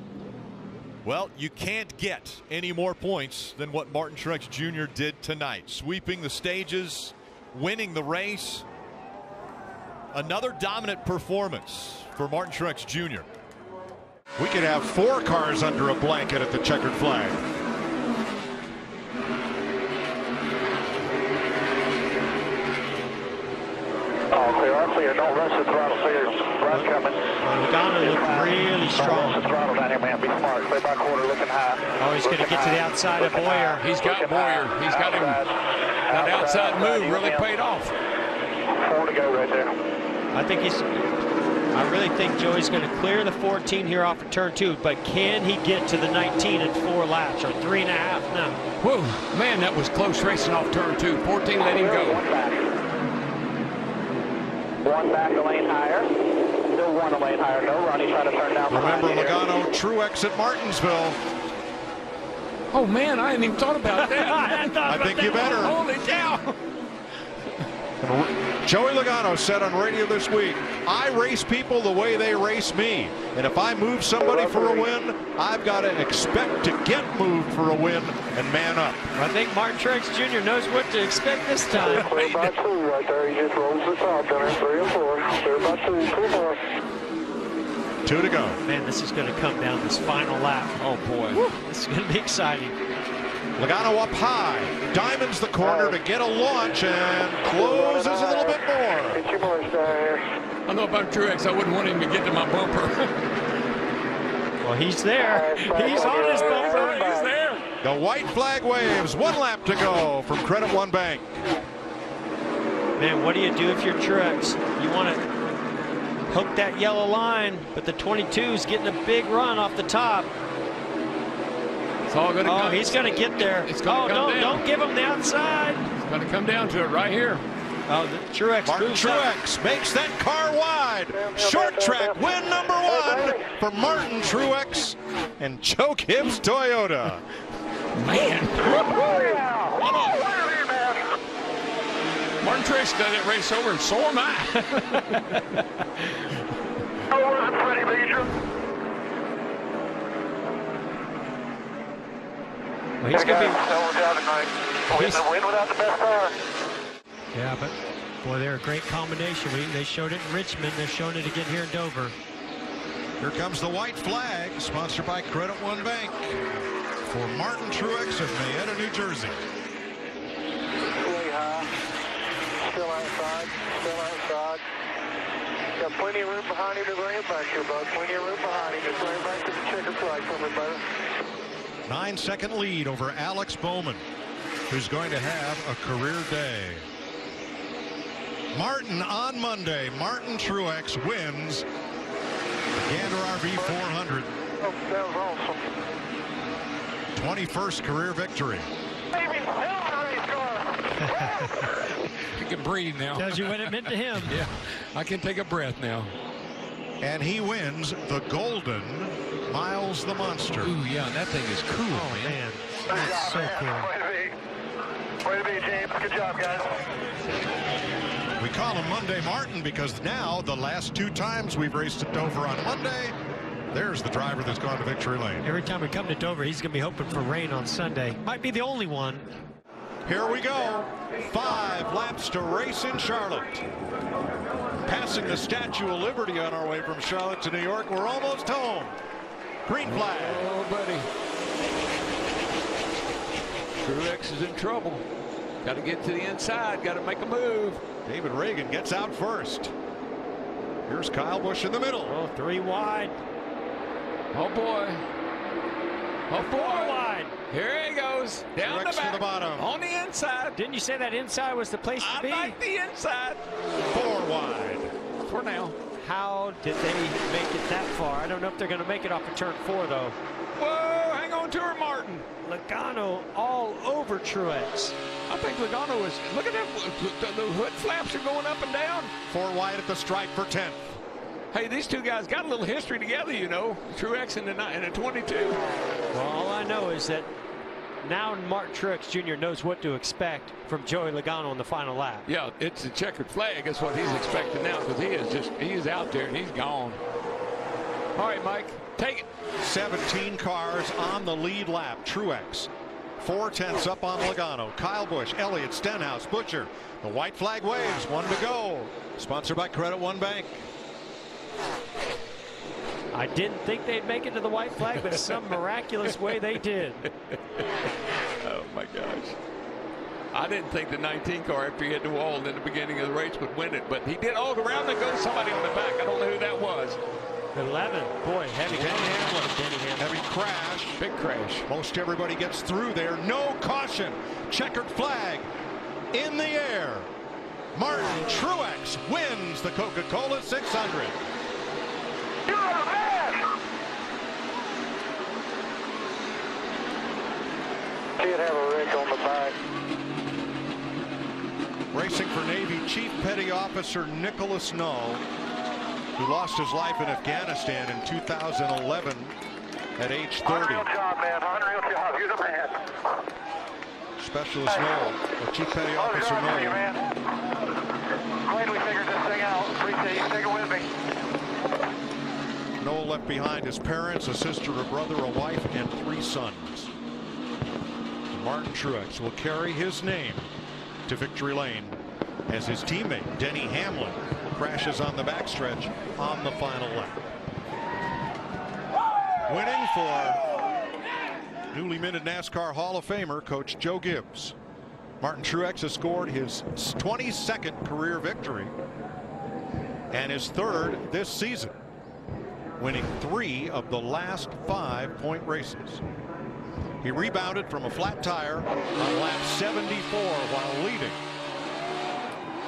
Well, you can't get any more points than what Martin Truex Jr. did tonight. Sweeping the stages, winning the race. Another dominant performance for Martin Truex Jr. We could have 4 cars under a blanket at the checkered flag. Clear. Don't rush the throttle. Clear. Right coming. Logano looked really strong. Don't rush the throttle down here, man. Be smart. Clear by quarter, looking high. Oh, he's going to get to the outside of Boyer. He's got Boyer. He's got him. That outside move really paid off. 4 to go right there. I really think Joey's going to clear the 14 here off of turn 2, but can he get to the 19 in 4 laps or 3.5 now? Whoa, man, that was close racing off turn 2. 14 let him go. 1 back a lane higher. Still 1 a lane higher. No run. He's trying to turn down. Remember Logano, Truex at Martinsville. Oh man, I hadn't even thought about that. I think you better. Holy cow. Joey Logano said on radio this week, I race people the way they race me. And if I move somebody for a win, I've got to expect to get moved for a win and man up. I think Martin Truex Jr. knows what to expect this time. Clear by 2 right there. He just rolls the top down there. 3 and 4. Clear by 2. 2 more. 2 to go. Man, this is going to come down this final lap. Oh boy. Woo, this is going to be exciting. Logano up high, diamonds the corner to get a launch and closes a little bit more. Get your boys down here. I know about Truex, I wouldn't want him to get to my bumper. Well, he's there. He's on his bumper. He's there. The white flag waves. 1 lap to go from Credit One Bank. Man, what do you do if you're Truex? You want to hook that yellow line, but the 22's getting a big run off the top. It's all going to come. He's going to get there. It's going to come down. Don't give him the outside. It's going to come down to it right here. Oh, Truex. Martin Truex makes that car wide. Short track win number 1 for Martin Truex and Joe Gibbs Toyota. Man. Martin Truex done that race over, and so am I. Well, he's going to be. Win without the best car. Yeah, but boy, they're a great combination. They showed it in Richmond. They're showing it again here in Dover. Here comes the white flag, sponsored by Credit One Bank, for Martin Truex of Mayetta, New Jersey. Way high. Still outside. Still outside. Got plenty of room behind him to bring it back here, bud. Plenty of room behind him. Just bring it back to the checkered flag for me, brother. 9-second lead over Alex Bowman, who's going to have a career day. Martin on Monday. Martin Truex wins the Gander RV 400. Oh, that was awesome. 21st career victory. I can breathe now. Tells you what it meant to him. Yeah, I can take a breath now. And he wins the Golden Miles the Monster. Ooh, yeah, that thing is cool, man. That's so cool. Way to be, James. Good job, guys. We call him Monday Martin because now the last 2 times we've raced at Dover on Monday, there's the driver that's gone to victory lane. Every time we come to Dover, he's going to be hoping for rain on Sunday. Might be the only one. Here we go. 5 laps to race in Charlotte. Passing the Statue of Liberty on our way from Charlotte to New York. We're almost home. Green flag. Oh, buddy. Truex is in trouble. Got to get to the inside. Got to make a move. David Reagan gets out first. Here's Kyle Busch in the middle. Oh, 3 wide. Oh, boy. Oh, 4 wide. Here he goes. Down Truex the back. to the bottom. On the inside. Didn't you say that inside was the place to be? I like the inside. 4 wide. For now. How did they make it that far? I don't know if they're going to make it off of turn 4, though. Whoa, hang on to her, Martin. Logano all over Truex. I think Logano is, look at that, the hood flaps are going up and down. 4 wide at the stripe for 10th. Hey, these 2 guys got a little history together, you know. Truex and the 22. Well, all I know is that now Martin Truex Jr. knows what to expect from Joey Logano in the final lap. Yeah, it's a checkered flag. That's what he's expecting now because he is out there and he's gone. All right, Mike, take it. 17 cars on the lead lap. Truex 4/10 up on Logano. Kyle Busch, Elliott, Stenhouse, Butcher. The white flag waves. 1 to go. Sponsored by Credit One Bank. I didn't think they'd make it to the white flag, but some miraculous way they did. Oh, my gosh. I didn't think the 19 car, after he hit the wall in the beginning of the race, would win it, but he did. Oh, around there goes somebody on the back. I don't know who that was. 11. Boy, heavy. Heavy crash. Big crash. Most everybody gets through there. No caution. Checkered flag in the air. Martin Truex wins the Coca-Cola 600. You're the man! Did have a wreck on the back. Racing for Navy Chief Petty Officer Nicholas Null, who lost his life in Afghanistan in 2011 at age 30. Unreal job, man. Unreal job. You're the man. Specialist Null, or Chief Petty Officer Null. Glad we figured this thing out. Appreciate you sticking with me. Noel left behind his parents, a sister, a brother, a wife, and 3 sons. Martin Truex will carry his name to victory lane as his teammate Denny Hamlin crashes on the backstretch on the final lap. Winning for newly minted NASCAR Hall of Famer Coach Joe Gibbs. Martin Truex has scored his 22nd career victory and his 3rd this season. winning 3 of the last 5-point races. He rebounded from a flat tire on lap 74 while leading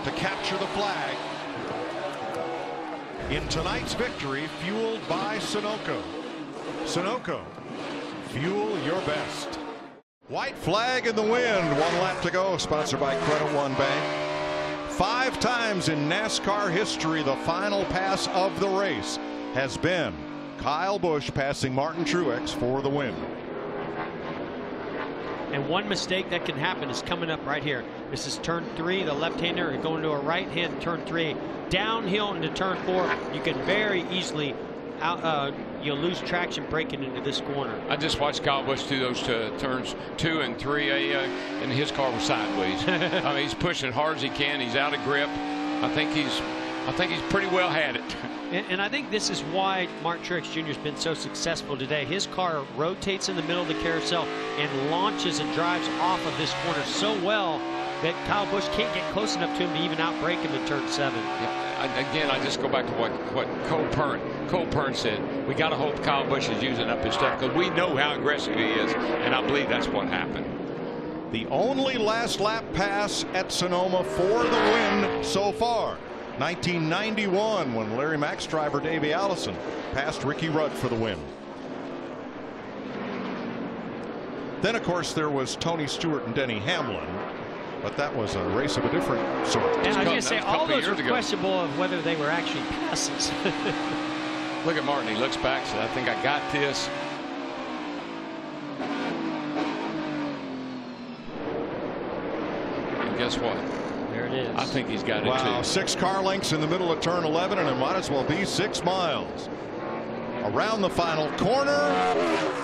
to capture the flag in tonight's victory, fueled by Sunoco. Sunoco, fuel your best. White flag in the wind, 1 lap to go, sponsored by Credit One Bank. 5 times in NASCAR history, the final pass of the race has been Kyle Busch passing Martin Truex for the win. And one mistake that can happen is coming up right here. This is turn 3, the left-hander going to a right-hand turn 3, downhill into turn 4. You can very easily you'll lose traction breaking into this corner. I just watched Kyle Busch do those turns 2 and 3, and his car was sideways. I mean, he's pushing hard as he can. He's out of grip. I think he's pretty well had it. And I think this is why Martin Truex Jr. has been so successful today. His car rotates in the middle of the carousel and launches and drives off of this corner so well that Kyle Busch can't get close enough to him to even outbrake him in turn 7. Again, I just go back to what Cole Pern said. We got to hope Kyle Busch is using up his stuff, because we know how aggressive he is, and I believe that's what happened. The only last lap pass at Sonoma for the win so far. 1991, when Larry Mack's driver Davey Allison passed Ricky Rudd for the win. Then, of course, there was Tony Stewart and Denny Hamlin, but that was a race of a different sort. And I was going to say, all those were questionable of whether they were actually passes. Look at Martin. He looks back, says, I think I got this. And guess what? There it is. I think he's got it too. Wow, 6 car lengths in the middle of turn 11, and it might as well be 6 miles. Around the final corner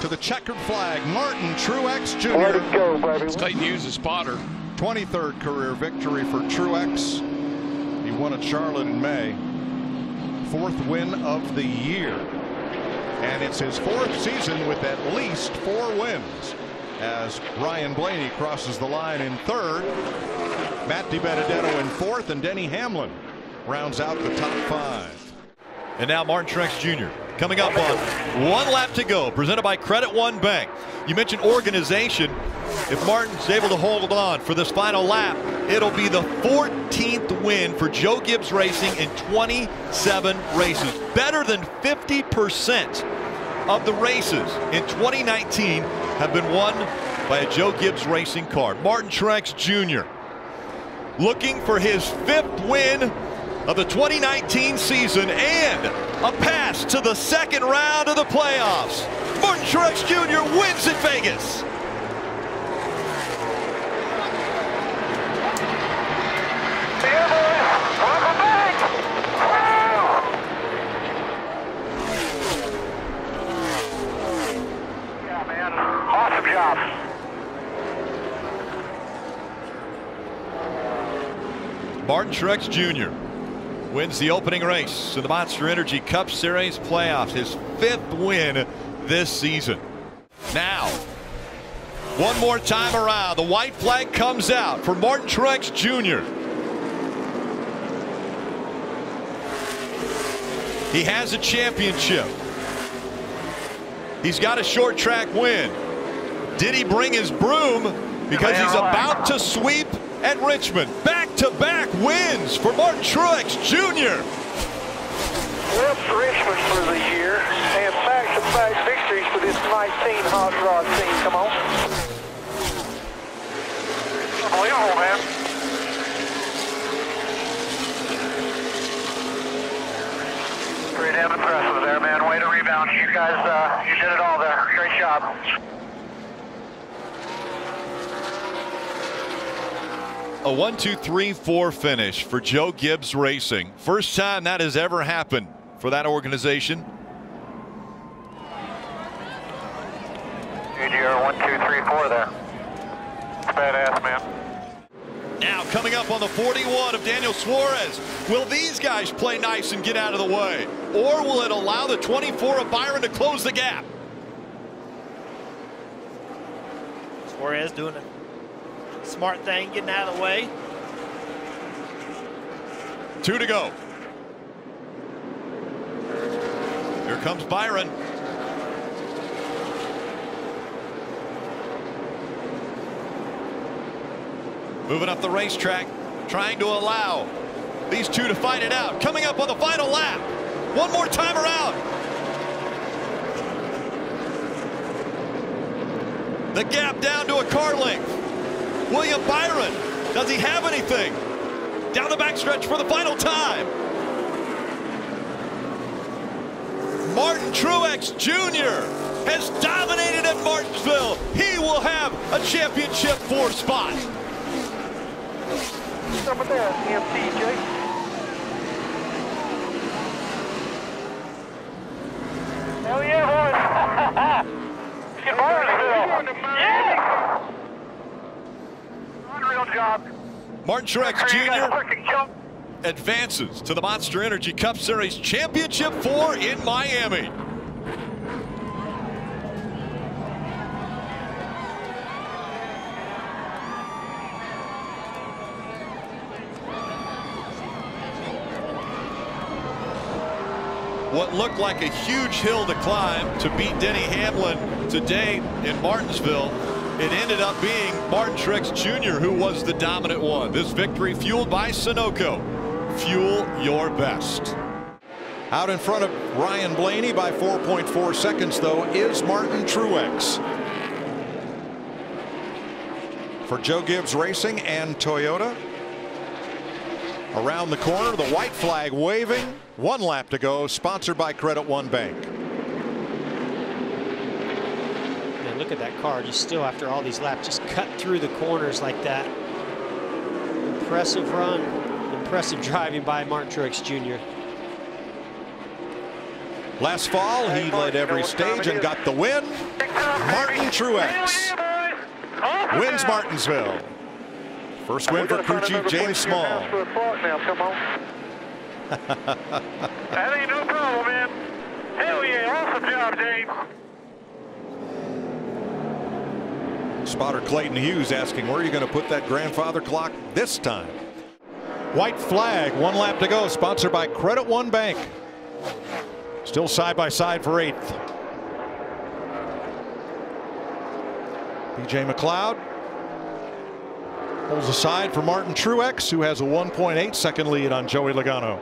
to the checkered flag, Martin Truex Jr. Let it go, baby. Clayton Hughes, a spotter. 23rd career victory for Truex. He won at Charlotte in May. 4th win of the year. And it's his 4th season with at least 4 wins, as Ryan Blaney crosses the line in 3rd. Matt DiBenedetto in 4th, and Denny Hamlin rounds out the top 5. And now Martin Truex Jr. coming up on 1 lap to go, presented by Credit One Bank. You mentioned organization. If Martin's able to hold on for this final lap, it'll be the 14th win for Joe Gibbs Racing in 27 races. Better than 50% of the races in 2019 have been won by a Joe Gibbs Racing car. Martin Truex Jr. looking for his 5th win of the 2019 season and a pass to the 2nd round of the playoffs. Martin Truex Jr. wins at Vegas. Yeah, man. Awesome job. Martin Truex Jr. wins the opening race in the Monster Energy Cup Series playoffs, his 5th win this season. Now, one more time around, the white flag comes out for Martin Truex Jr. He has a championship. He's got a short track win. Did he bring his broom? Because he's about to sweep at Richmond. Back-to-back wins for Martin Truex Jr. Left Richmond for the year, and back-to-back victories for this 19 hot rod team. Come on. Unbelievable, man. Pretty damn impressive there, man. Way to rebound. You guys, you did it all there. Great job. A 1-2-3-4 finish for Joe Gibbs Racing. First time that has ever happened for that organization. AGR 1, 2, 3, 4 there. Badass, man. Now coming up on the 41 of Daniel Suarez. Will these guys play nice and get out of the way? Or will it allow the 24 of Byron to close the gap? Suarez doing a smart thing, getting out of the way. 2 to go. Here comes Byron. Moving up the racetrack, trying to allow these two to fight it out. Coming up on the final lap. One more time around. The gap down to a car length. William Byron, does he have anything? Down the backstretch for the final time. Martin Truex Jr. has dominated at Martinsville. He will have a championship 4 spot. Some of that, MTJ. Hell yeah, boys. Get Martinsville. Yeah! Unreal job. Martin Truex Jr. advances to the Monster Energy Cup Series Championship 4 in Miami. What looked like a huge hill to climb to beat Denny Hamlin today in Martinsville, it ended up being Martin Truex Jr. who was the dominant one. This victory fueled by Sunoco. Fuel your best. Out in front of Ryan Blaney by 4.4 seconds, though, is Martin Truex. For Joe Gibbs Racing and Toyota. Around the corner, the white flag waving. 1 lap to go, sponsored by Credit One Bank. And look at that car, just still after all these laps, just cut through the corners like that. Impressive run, impressive driving by Martin Truex Jr. Last fall, he led every stage and got the win. Martin Truex wins Martinsville. First win for crew chief James Small. That ain't no problem, man. Hell yeah, awesome job, James. Spotter Clayton Hughes asking, where are you going to put that grandfather clock this time? White flag, 1 lap to go, sponsored by Credit One Bank. Still side by side for 8th. BJ McLeod pulls aside for Martin Truex, who has a 1.8 second lead on Joey Logano.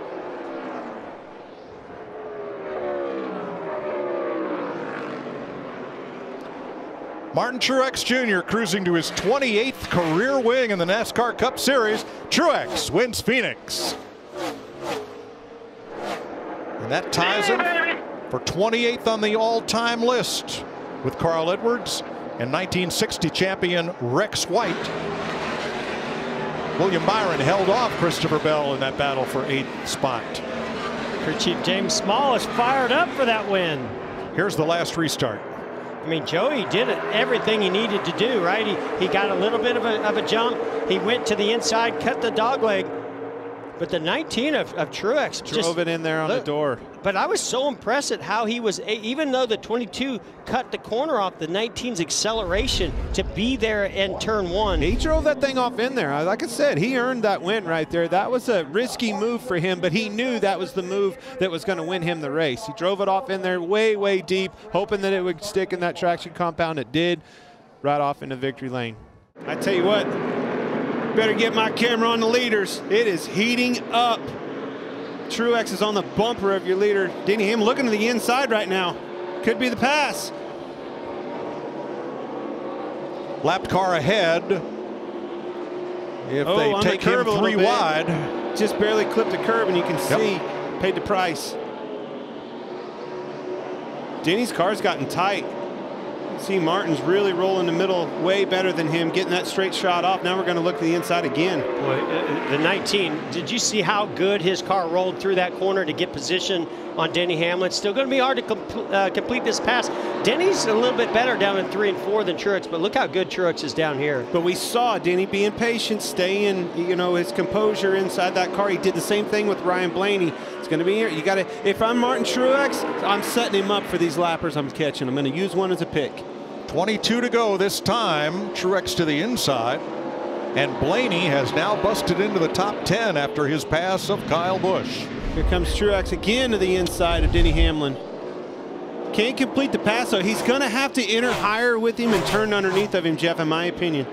Martin Truex Jr. cruising to his 28th career win in the NASCAR Cup Series. Truex wins Phoenix. And that ties him for 28th on the all-time list with Carl Edwards and 1960 champion Rex White. William Byron held off Christopher Bell in that battle for 8th spot. Crew Chief James Small is fired up for that win. Here's the last restart. I mean, Joey did everything he needed to do, right? He got a little bit of a jump. He went to the inside, cut the dog leg. But the 19 of Truex drove it in there on the door. But I was so impressed at how he was, even though the 22 cut the corner off, the 19's acceleration to be there in turn 1. He drove that thing off in there. Like I said, he earned that win right there. That was a risky move for him, but he knew that was the move that was going to win him the race. He drove it off in there way, way deep, hoping that it would stick in that traction compound. It did, right off into victory lane. I tell you what, better get my camera on the leaders. It is heating up. Truex is on the bumper of your leader. Denny Hamlin looking to the inside right now. Could be the pass. Lapped car ahead. If they take him 3 wide. Just barely clipped the curb, and you can see paid the price. Denny's car's gotten tight. See, Martin's really rolling the middle way better than him, getting that straight shot off. Now we're going to look to the inside again. Boy, the 19, did you see how good his car rolled through that corner to get position on Denny Hamlin? Still going to be hard to complete this pass. Denny's a little bit better down in 3 and 4 than Truex, but look how good Truex is down here. But we saw Denny being patient, staying, his composure inside that car. He did the same thing with Ryan Blaney. It's going to be here. You got to, if I'm Martin Truex, I'm setting him up for these lappers I'm catching. I'm going to use one as a pick. 22 to go this time. Truex to the inside. And Blaney has now busted into the top 10 after his pass of Kyle Busch. Here comes Truex again to the inside of Denny Hamlin. Can't complete the pass, so he's going to have to enter higher with him and turn underneath of him, Jeff, in my opinion.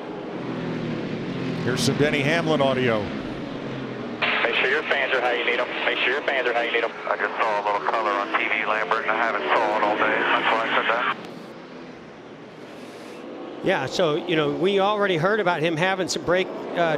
Here's some Denny Hamlin audio. Make sure your fans are how you need them. Make sure your fans are how you need them. I just saw a little color on TV, Lambert, and I haven't saw it all day. That's why I said that. Yeah, so, you know, we already heard about him having some brake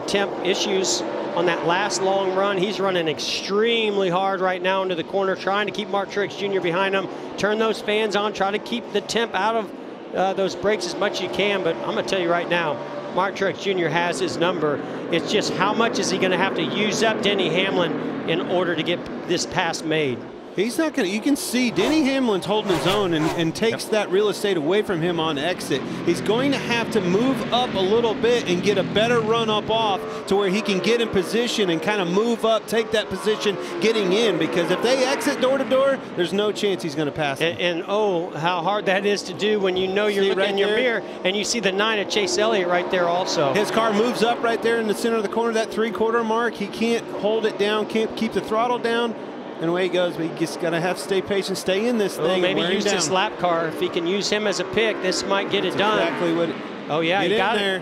temp issues on that last long run. He's running extremely hard right now into the corner, trying to keep Mark Truex Jr. behind him. Turn those fans on, try to keep the temp out of those brakes as much as you can. But I'm going to tell you right now, Mark Truex Jr. has his number. It's just how much is he going to have to use up Denny Hamlin in order to get this pass made? He's not going to, you can see Denny Hamlin's holding his own and takes that real estate away from him on exit. He's going to have to move up a little bit and get a better run up off to where he can get in position and kind of move up, take that position getting in, because if they exit door to door, there's no chance he's going to pass him. And oh, how hard that is to do when you know you're looking right in your mirror and you see the 9 of Chase Elliott right there also. His car moves up right there in the center of the corner, that 3/4 mark. He can't hold it down, can't keep the throttle down. And away he goes, but he's going to have to stay patient, stay in this thing. Maybe use this lap car. If he can use him as a pick, this might get it done. Exactly what. Oh yeah, he got there.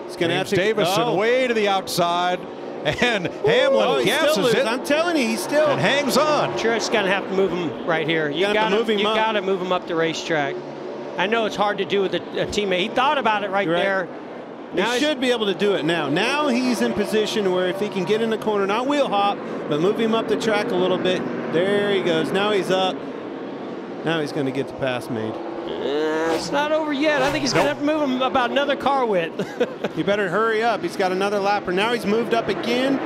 It's going to have to. Davison way to the outside, and Hamlin gasses it. I'm telling you, he's still and hangs on. Truex going to have to move him right here. You got to move him up the racetrack. I know it's hard to do with a teammate. He thought about it right there. Now he should be able to do it now. Now he's in position where if he can get in the corner, not wheel hop, but move him up the track a little bit. There he goes. Now he's up. Now he's going to get the pass made. It's not over yet. I think he's going to have to move him about another car width. You better hurry up. He's got another lapper. Now he's moved up again.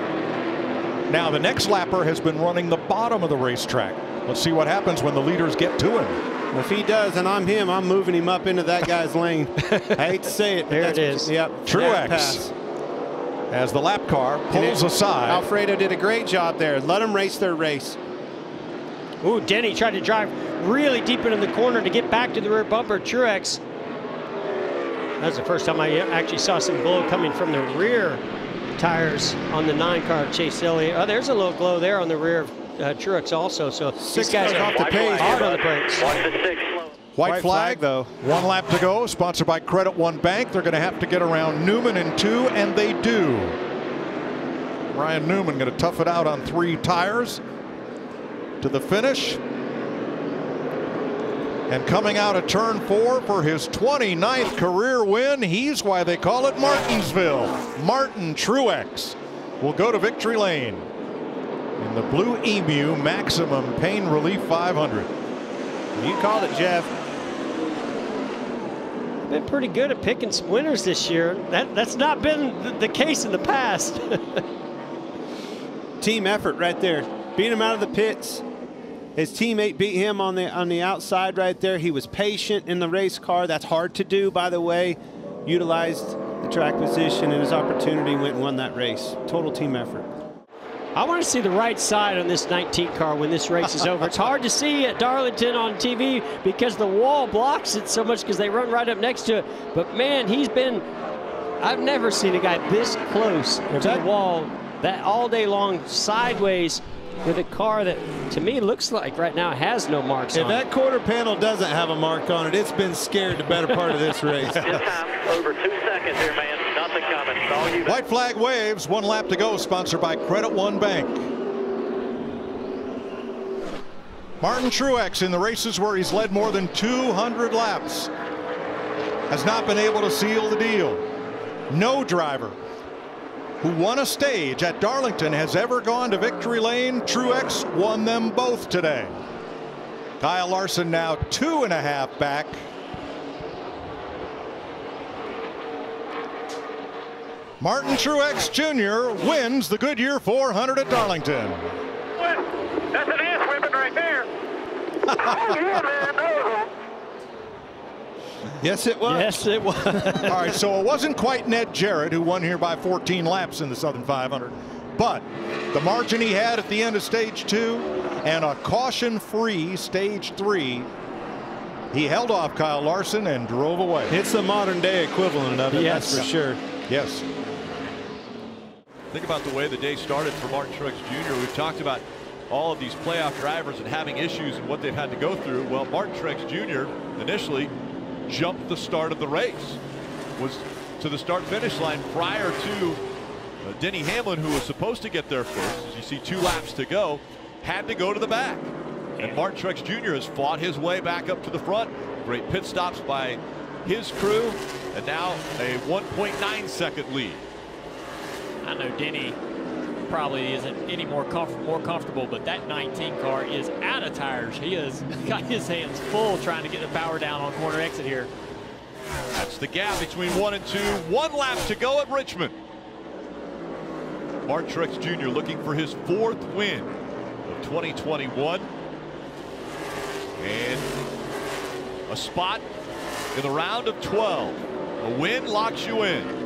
Now the next lapper has been running the bottom of the racetrack. Let's see what happens when the leaders get to him. If he does, and I'm him, I'm moving him up into that guy's lane. I hate to say it. There it is. Yep. Truex, as the lap car pulls aside. Alfredo did a great job there. Let them race their race. Ooh, Denny tried to drive really deep into the corner to get back to the rear bumper. Truex. That's the first time I actually saw some glow coming from the rear tires on the 9 car of Chase Elliott. Oh, there's a little glow there on the rear of Truex also. So these guys are off the pace, hard on the brakes. White flag, though. 1 lap to go, sponsored by Credit One Bank. They're going to have to get around Newman in 2, and they do. Ryan Newman going to tough it out on 3 tires to the finish. And coming out of turn 4 for his 29th career win, he's why they call it Martinsville. Martin Truex will go to victory lane in the Blue Emu Maximum Pain Relief 500. You called it, Jeff. Been pretty good at picking some winners this year. That's not been the case in the past. Team effort right there. Beat him out of the pits. His teammate beat him on the outside right there. He was patient in the race car. That's hard to do, by the way. Utilized the track position and his opportunity, went and won that race. Total team effort. I want to see the right side on this 19 car when this race is over. It's hard to see at Darlington on TV because the wall blocks it so much because they run right up next to it. But man, I've never seen a guy this close to the wall that all day long sideways with a car that to me looks like right now has no marks on it. If that quarter panel doesn't have a mark on it, it's been scared the better part of this race. This time, over 2 seconds here, man. Nothing coming. It's all you. White flag waves, 1 lap to go, sponsored by Credit One Bank. Martin Truex in the races where he's led more than 200 laps has not been able to seal the deal. No driver who won a stage at Darlington has ever gone to victory lane. Truex won them both today. Kyle Larson now 2.5 back. Martin Truex Jr. wins the Goodyear 400 at Darlington. That's an ass whipping right there. Oh, yeah, man. Yes, it was. Yes, it was. All right, so it wasn't quite Ned Jarrett who won here by 14 laps in the Southern 500, but the margin he had at the end of stage 2 and a caution-free stage 3, he held off Kyle Larson and drove away. It's the modern-day equivalent of it, yes, that's for sure. Yes. Think about the way the day started for Martin Truex Jr. We've talked about all of these playoff drivers and having issues and what they've had to go through. Well, Martin Truex Jr. initially jumped the start of the race, was to the start-finish line prior to Denny Hamlin, who was supposed to get there first. As you see 2 laps to go, had to go to the back. And Martin Truex Jr. has fought his way back up to the front. Great pit stops by his crew, and now a 1.9-second lead. I know Denny probably isn't any more comfortable, but that 19 car is out of tires. He has got his hands full trying to get the power down on corner exit here. That's the gap between 1 and 2. 1 lap to go at Richmond. Martin Truex Jr. looking for his 4th win of 2021. And a spot in the round of 12. A win locks you in.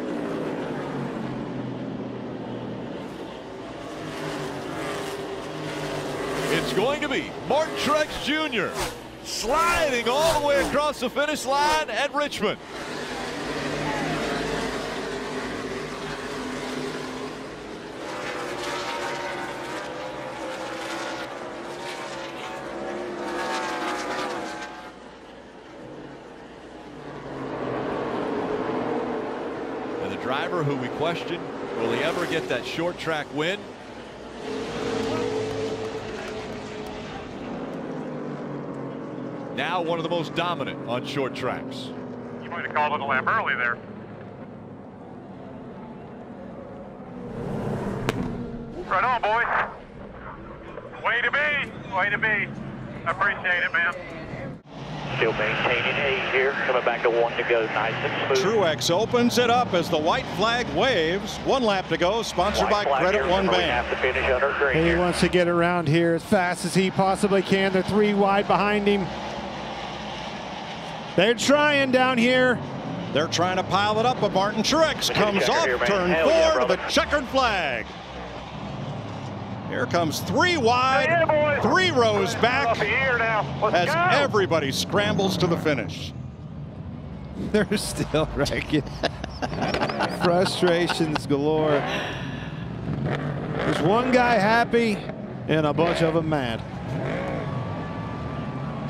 It's going to be Martin Truex Jr. sliding all the way across the finish line at Richmond. And the driver who we question, will he ever get that short track win? Now one of the most dominant on short tracks. You might have called it a lap early there. Right on, boys. Way to be. Way to be. I appreciate it, man. Still maintaining 8 here. Coming back to 1 to go. Nice and smooth. Truex opens it up as the white flag waves. 1 lap to go. Sponsored by Credit One Bank. He wants to get around here as fast as he possibly can. They're 3 wide behind him. They're trying down here. They're trying to pile it up, but Martin Truex comes off turn 4 to the checkered flag. Here comes 3 wide, 3 rows back as everybody scrambles to the finish. They're still wrecking. Frustrations galore. There's one guy happy and a bunch of them mad.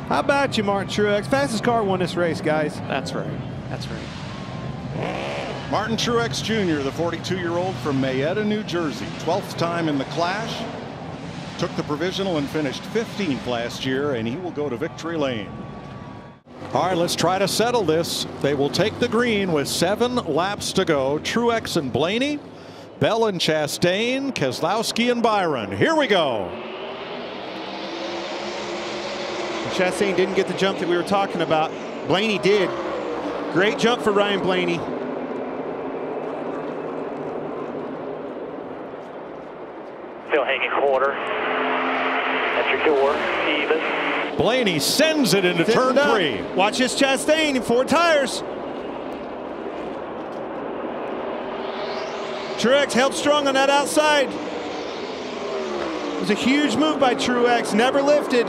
How about you, Martin Truex? Fastest car won this race, guys. That's right. That's right. Martin Truex Jr., the 42-year-old from Marietta, New Jersey. 12th time in the Clash. Took the provisional and finished 15th last year, and he will go to victory lane. All right, let's try to settle this. They will take the green with 7 laps to go. Truex and Blaney, Bell and Chastain, Keselowski and Byron. Here we go. Chastain didn't get the jump that we were talking about. Blaney did. Great jump for Ryan Blaney. Still hanging quarter. At your door, even. Blaney sends it into turn 3. Watch this Chastain in 4 tires. Truex held strong on that outside. It was a huge move by Truex, never lifted.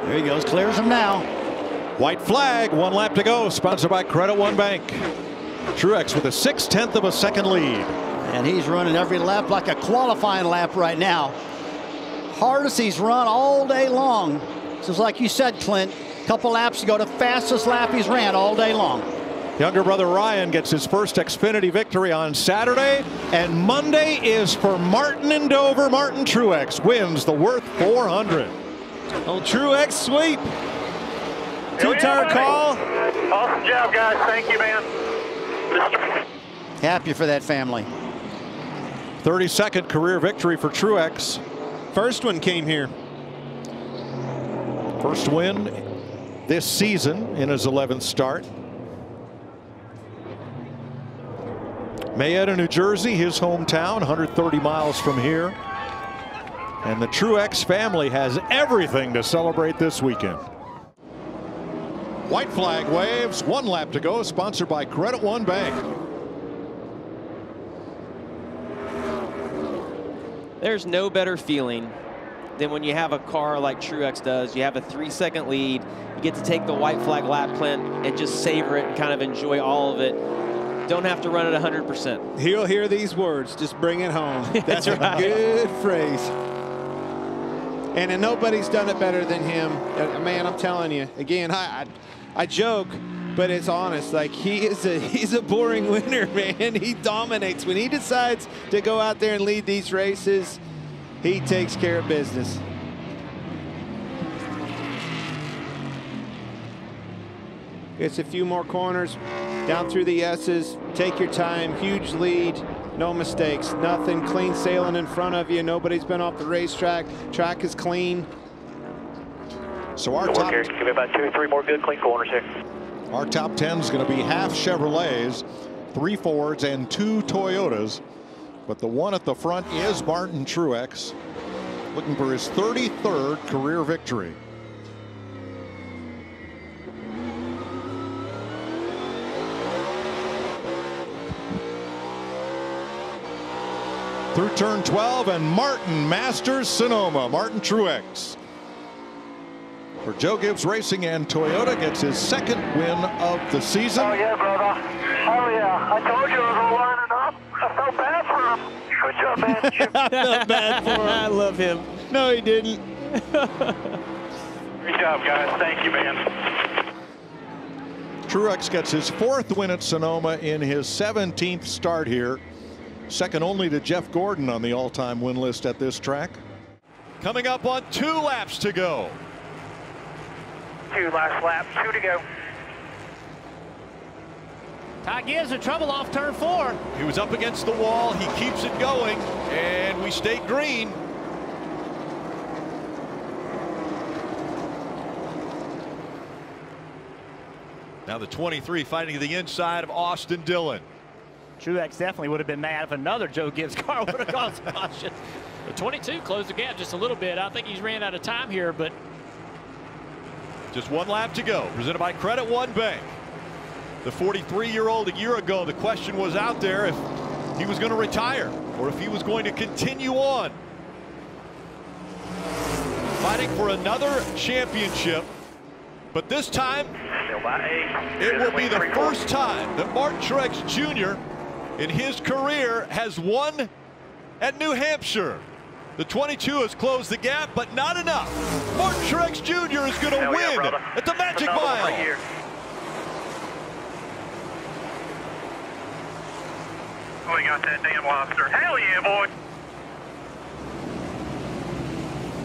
There he goes, clears him now. White flag, 1 lap to go, sponsored by Credit One Bank. Truex with a 6/10 of a second lead. And he's running every lap like a qualifying lap right now. Hardest he's run all day long. Just like you said, Clint, a couple laps ago, the fastest lap he's ran all day long. Younger brother Ryan gets his first Xfinity victory on Saturday, and Monday is for Martin in Dover. Martin Truex wins the Worth 400. Old Truex sweep. 2-tire call. Awesome job, guys. Thank you, man. Happy for that family. 32nd career victory for Truex. First one came here. First win this season in his 11th start. Marietta, New Jersey, his hometown, 130 miles from here. And the Truex family has everything to celebrate this weekend. White flag waves, 1 lap to go, sponsored by Credit One Bank. There's no better feeling than when you have a car like Truex does. You have a 3-second lead. You get to take the white flag lap, Clint, and just savor it and kind of enjoy all of it. don't have to run at 100%. He'll hear these words, just bring it home. That's a right. good phrase. And nobody's done it better than him. Man, I'm telling you, again, I joke, but it's honest. Like, he's a boring winner, man. He dominates. When he decides to go out there and lead these races, he takes care of business. It's a few more corners down through the S's. Take your time. Huge lead. No mistakes. Nothing. Clean sailing in front of you. Nobody's been off the racetrack. Track is clean. So our top, give me about 2 or 3 more good clean corners here. Our top 10 is going to be half Chevrolets, 3 Fords, and 2 Toyotas. But the one at the front is Martin Truex, looking for his 33rd career victory. Through turn 12, and Martin masters Sonoma. Martin Truex for Joe Gibbs Racing and Toyota gets his 2nd win of the season. Oh, yeah, brother. Oh, yeah. I told you I was lining up. I felt bad for him. Good job, man. I felt bad for him. I love him. No, he didn't. Great job, guys. Thank you, man. Truex gets his 4th win at Sonoma in his 17th start here. Second only to Jeff Gordon on the all-time win list at this track. Coming up on 2 laps to go. 2 last lap, 2 to go. Ty Gibbs in trouble off turn 4. He was up against the wall. He keeps it going, and we stayed green. Now the 23 fighting to the inside of Austin Dillon. Truex definitely would have been mad if another Joe Gibbs car would have caused caution. The 22 closed the gap just a little bit. I think he's ran out of time here, but just 1 lap to go. Presented by Credit One Bank. The 43-year-old a year ago, the question was out there if he was going to retire or if he was going to continue on. Fighting for another championship, but this time it will be the first time that Martin Truex Jr. in his career has won at New Hampshire. The 22 has closed the gap, but not enough. Martin Truex Jr. is going to win at the Magic Mile. Right, oh, he got that damn lobster. Hell yeah, boy.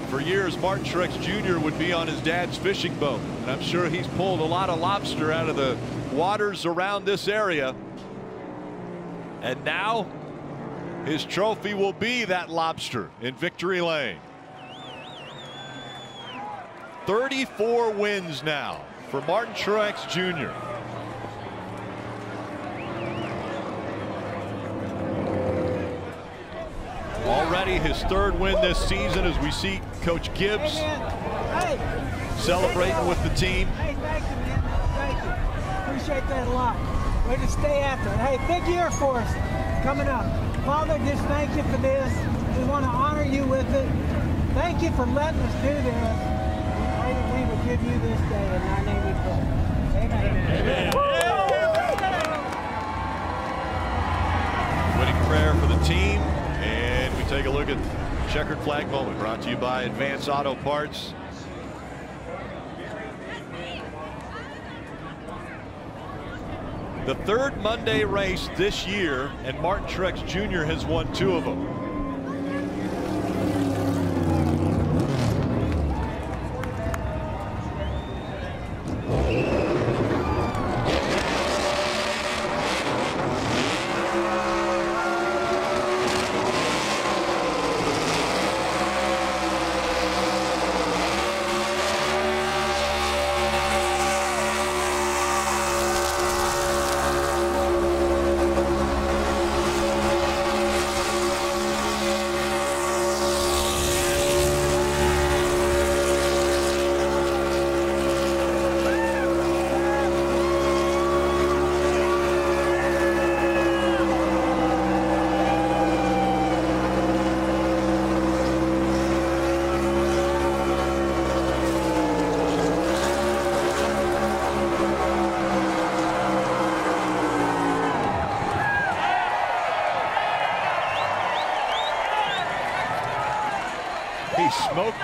For years, Martin Truex Jr. would be on his dad's fishing boat, and I'm sure he's pulled a lot of lobster out of the waters around this area. And now his trophy will be that lobster in Victory Lane. 34 wins now for Martin Truex Jr. Already his 3rd win this season as we see Coach Gibbs celebrating with the team. Hey, thank you, man. Thank you. Appreciate that a lot. Way to stay after it. Hey, big year for us coming up. Father, just thank you for this. We want to honor you with it. Thank you for letting us do this. We pray that we would give you this day. In thy name we pray. Amen. Winning prayer for the team. And we take a look at checkered flag moment brought to you by Advance Auto Parts. The 3rd Monday race this year, and Martin Truex Jr. has won 2 of them.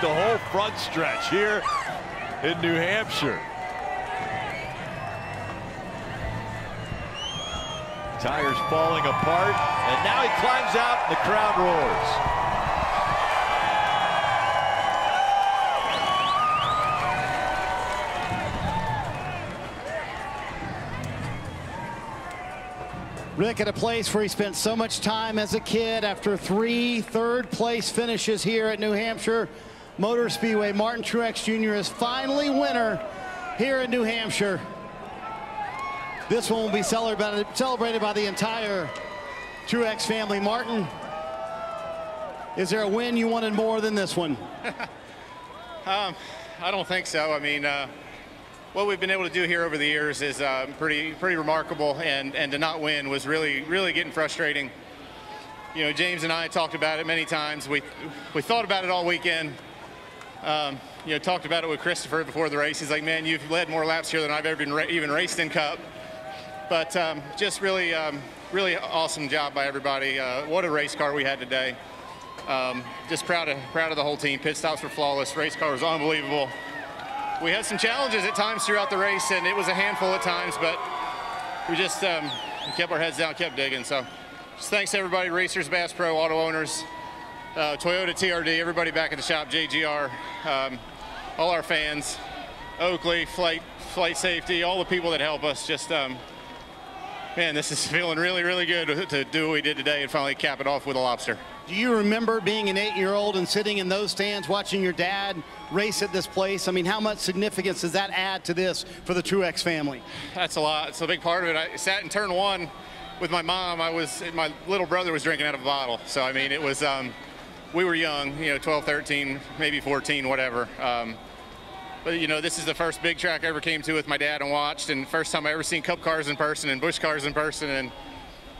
the whole front stretch here in New Hampshire. Tires falling apart, and now he climbs out and the crowd roars. Rick, at a place where he spent so much time as a kid, after 3 third-place finishes here at New Hampshire Motor Speedway, Martin Truex Jr. is finally winner here in New Hampshire. This one will be celebrated by the entire Truex family. Martin, is there a win you wanted more than this one? I don't think so. I mean, what we've been able to do here over the years is pretty remarkable, and to not win was really getting frustrating. You know, James and I talked about it many times. We thought about it all weekend. You know, talked about it with Christopher before the race. He's like, man, you've led more laps here than I've ever been even raced in Cup. But just really awesome job by everybody. What a race car we had today. Just proud of the whole team. Pit stops were flawless. Race car was unbelievable. We had some challenges at times throughout the race, and it was a handful at times, but we just kept our heads down, kept digging. So just thanks to everybody, racers, Bass Pro, auto owners, Toyota, TRD, everybody back at the shop, JGR, all our fans, Oakley, Flight Safety, all the people that help us. Just, man, this is feeling really good to do what we did today and finally cap it off with a lobster. Do you remember being an 8-year-old and sitting in those stands watching your dad race at this place? I mean, how much significance does that add to this for the Truex family? That's a lot. It's a big part of it. I sat in turn 1 with my mom. My little brother was drinking out of a bottle. So, I mean, it was, we were young, you know, 12, 13, maybe 14, whatever. But, you know, this is the first big track I ever came to with my dad and watched, and first time I ever seen Cup cars in person and Busch cars in person, and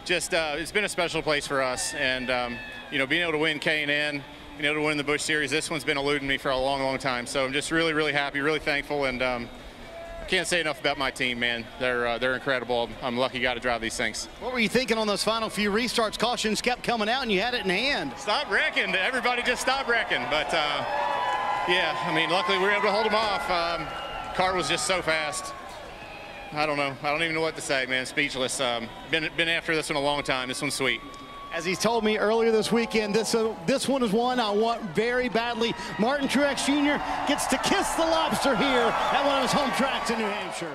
just it's been a special place for us. And, you know, being able to win K&N, being able to win the Busch Series, this one's been eluding me for a long time. So I'm just really happy, really thankful, and I can't say enough about my team, man. They're incredible. I'm lucky guy to drive these things. What were you thinking on those final few restarts? Cautions kept coming out, and you had it in hand. Stop wrecking. Everybody just stopped wrecking. But, yeah, I mean, luckily we were able to hold them off. Car was just so fast. I don't know. I don't even know what to say, man. Speechless. Been after this one a long time. This one's sweet. As he told me earlier this weekend, this one is one I want very badly. Martin Truex Jr. gets to kiss the lobster here at one of his home tracks in New Hampshire.